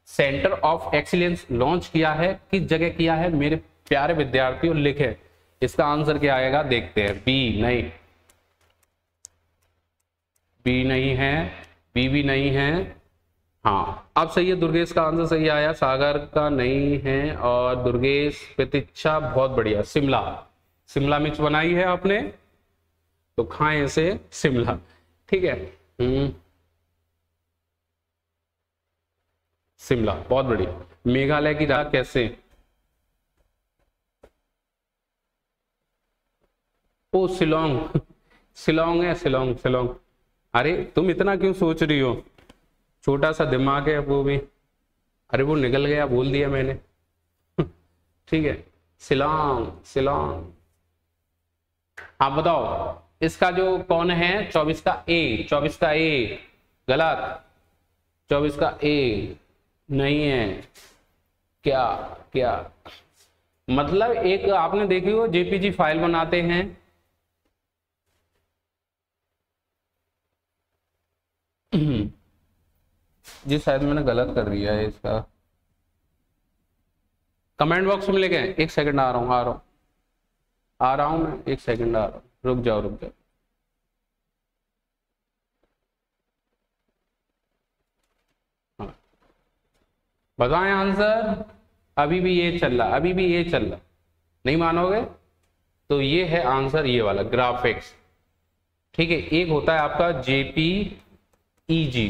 सेंटर ऑफ एक्सीलेंस लॉन्च किया है, किस जगह किया है मेरे प्यारे विद्यार्थियों, लिखे। इसका आंसर क्या आएगा देखते हैं, बी नहीं, बी नहीं है, बी भी नहीं है। हाँ अब सही है, दुर्गेश का आंसर सही आया, सागर का नहीं है, और दुर्गेश, प्रतीक्षा, बहुत बढ़िया। शिमला, शिमला मिर्च बनाई है आपने तो खाएं इसे शिमला। ठीक है, शिमला, बहुत बढ़िया। मेघालय की राह कैसे, ओ शिलोंग, शिलोंग है, शिलोंग शिलोंग। अरे तुम इतना क्यों सोच रही हो, छोटा सा दिमाग है वो भी, अरे वो निकल गया, बोल दिया मैंने। ठीक है, शिलोंग शिलोंग। आप बताओ इसका जो कौन है 24 का ए, 24 का ए गलत, 24 का ए नहीं है। क्या क्या मतलब, एक आपने देखी हो जेपीजी फाइल बनाते हैं, जी शायद मैंने गलत कर दिया है इसका, कमेंट बॉक्स में लेके, एक सेकंड आ रहा हूँ मैं, एक सेकंड आ रहा हूँ, रुक जाओ। हाँ बताएं आंसर, अभी भी ये चल रहा, नहीं मानोगे तो ये है आंसर, ये वाला ग्राफिक्स। ठीक है, एक होता है आपका जेपीईजी,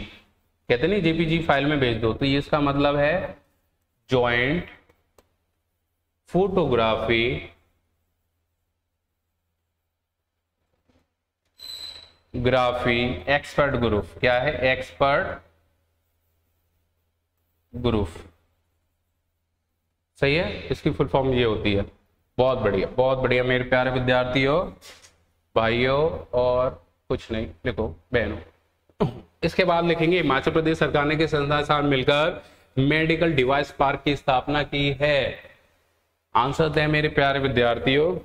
कहते नहीं जेपीजी फाइल में भेज दो, तो ये इसका मतलब है joint photography graphy expert group. क्या है, एक्सपर्ट ग्रुप। सही है, इसकी फुल फॉर्म ये होती है। बहुत बढ़िया मेरे प्यारे विद्यार्थियों, भाइयों, और कुछ नहीं लिखो बहनों। इसके बाद लिखेंगे हिमाचल प्रदेश सरकार ने किस संस्था के साथ मिलकर मेडिकल डिवाइस पार्क की स्थापना की है। आंसर दें मेरे प्यारे विद्यार्थियों।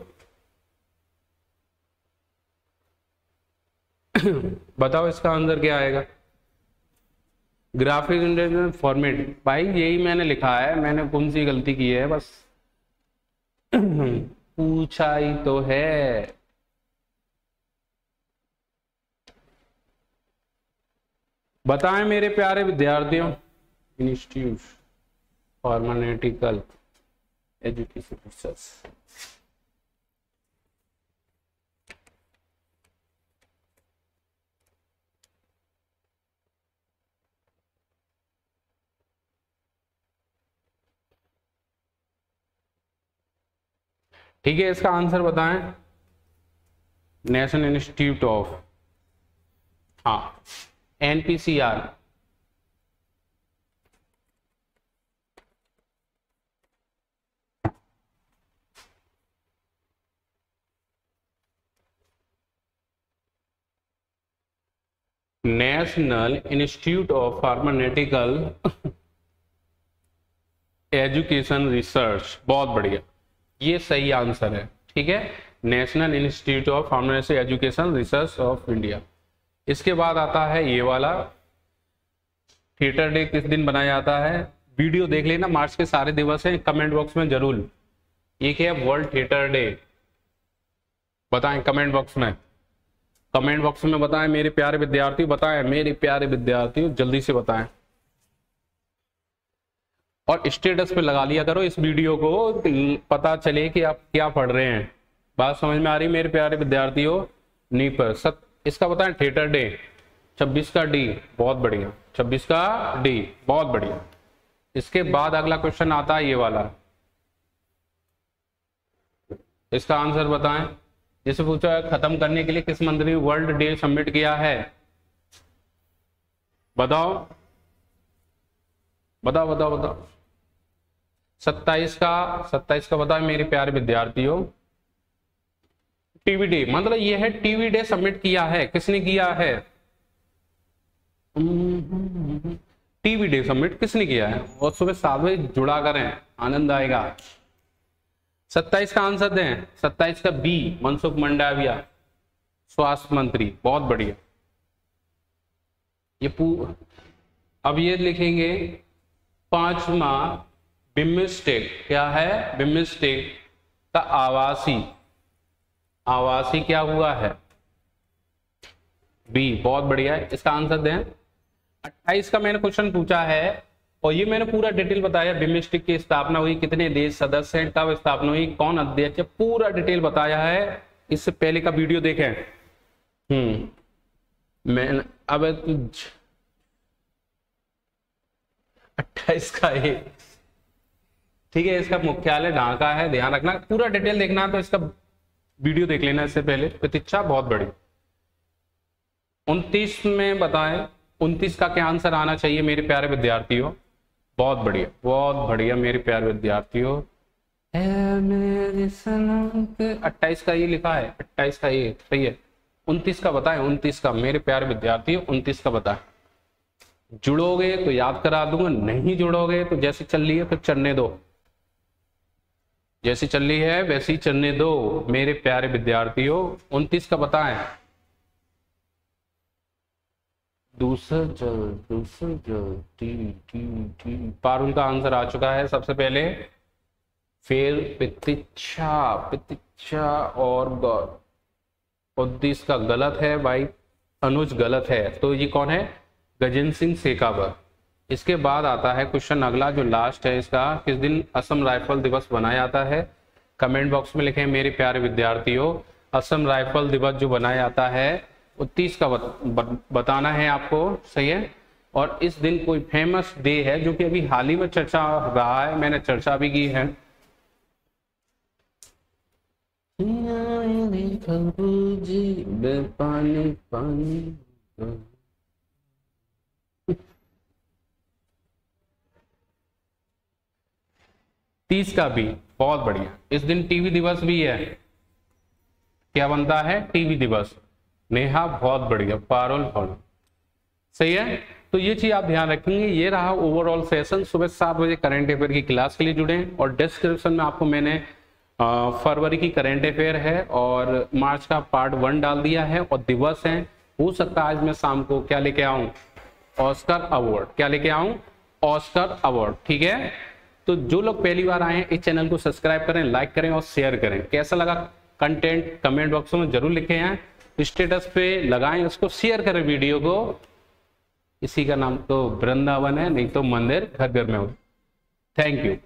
बताओ इसका आंसर क्या आएगा, ग्राफिक इंटरनेट फॉर्मेट। भाई यही मैंने लिखा है, मैंने कौन सी गलती की है बस। पूछा ही तो है। बताएं मेरे प्यारे विद्यार्थियों, इंस्टीट्यूट फार्मास्यूटिकल एजुकेशन रिसर्च। ठीक है, इसका आंसर बताएं। नेशनल इंस्टीट्यूट ऑफ, हाँ, NPCR। National institute of pharmaceutical education research, बहुत बढ़िया, ये सही आंसर है। ठीक है, national institute of pharmacy education research of India. इसके बाद आता है ये वाला, थिएटर डे किस दिन बनाया जाता है। वीडियो देख लेना, मार्च के सारे दिवस हैं, कमेंट बॉक्स में जरूर। ये क्या है, वर्ल्ड थिएटर डे, बताएं कमेंट बॉक्स में, कमेंट बॉक्स में बताएं मेरे प्यारे विद्यार्थियों, बताएं मेरे प्यारे विद्यार्थियों, जल्दी से बताएं। और स्टेटस पे लगा लिया करो इस वीडियो को, पता चले कि आप क्या पढ़ रहे हैं। बात समझ में आ रही मेरे प्यारे विद्यार्थियों? नहीं पर इसका बताएं, थिएटर डे 26 का डी, बहुत बढ़िया, 26 का डी, बहुत बढ़िया। इसके बाद अगला क्वेश्चन आता है ये वाला, इसका आंसर बताएं। जैसे पूछा है, खत्म करने के लिए किस मंत्री ने वर्ल्ड डे सबमिट किया है? बताओ बताओ बताओ बताओ। 27 का बताओ मेरे प्यारे विद्यार्थियों। टीवी डे, मतलब ये है टीवी डे सबमिट किया है, किसने किया है? टीवी डे सबमिट किसने किया है? और सुबह 7 बजे जुड़ा करें, आनंद आएगा। 27 का आंसर दें। 27 का बी, मनसुख मंडाविया, स्वास्थ्य मंत्री, बहुत बढ़िया। ये अब ये लिखेंगे 5वां बिम्स्टेक, क्या है? बिम्स्टेक का आवासी क्या हुआ है? बी, बहुत बढ़िया है। इसका आंसर दें। 28 का मैंने क्वेश्चन पूछा है और ये मैंने पूरा डिटेल बताया, बिम्स्टेक की स्थापना हुई, कितने देश सदस्य हैं, कब स्थापना हुई, कौन अध्यक्ष है, पूरा डिटेल बताया है। इससे पहले का वीडियो देखें। मैं अब 28 का ये, ठीक है, इसका मुख्यालय ढाका है, ध्यान रखना, पूरा डिटेल देखना तो इसका वीडियो देख लेना इससे पहले। प्रतीक्षा, बहुत बड़ी। 29 में बताएं, 29 का क्या आंसर आना चाहिए मेरे प्यारे विद्यार्थियों? बहुत बढ़िया, बहुत बढ़िया मेरे प्यारे विद्यार्थियों। 28 का ये लिखा है, 28 का ये सही है। 29 का बताएं, 29 का मेरे प्यारे विद्यार्थियों, 29 का बताएं। जुड़ोगे तो याद करा दूंगा, नहीं जुड़ोगे तो जैसे चल रही है फिर चलने दो, जैसी चल रही है वैसी चलने दो मेरे प्यारे विद्यार्थियों। 29 का बताएं। दूसरा जल टी पारुल का आंसर आ चुका है सबसे पहले, फिर प्रतीक्षा और गौर। 29 का गलत है भाई, अनुज गलत है, तो ये कौन है? गजेंद्र सिंह शेखावत। इसके बाद आता है क्वेश्चन अगला जो लास्ट है इसका, किस दिन असम राइफल दिवस मनाया जाता है? कमेंट बॉक्स में लिखें मेरे प्यारे विद्यार्थियों। असम राइफल दिवस जो बनाया जाता है 29 का बताना है आपको, सही है। और इस दिन कोई फेमस डे है जो कि अभी हाल ही में चर्चा रहा है, मैंने चर्चा भी की है। पानी पानी 30 का भी, बहुत बढ़िया। इस दिन टीवी दिवस भी है, क्या बनता है? टीवी दिवस। नेहा, बहुत बढ़िया। पारुल, फॉलो, सही है। तो ये चीज आप ध्यान रखेंगे। ये रहा ओवरऑल सेशन। सुबह 7 बजे करंट अफेयर की क्लास के लिए जुड़े, और डिस्क्रिप्शन में आपको मैंने फरवरी की करंट अफेयर है और मार्च का पार्ट 1 डाल दिया है, और दिवस है। हो सकता है आज मैं शाम को क्या लेके आऊं? Oscar award. क्या लेके आऊं? ऑस्कर अवार्ड, ठीक है। तो जो लोग पहली बार आए हैं इस चैनल को सब्सक्राइब करें, लाइक करें और शेयर करें। कैसा लगा कंटेंट कमेंट बॉक्स में जरूर लिखें हैं, स्टेटस पे लगाएं, उसको शेयर करें वीडियो को। इसी का नाम तो वृंदावन है, नहीं तो मंदिर घर घर में हो। Thank you.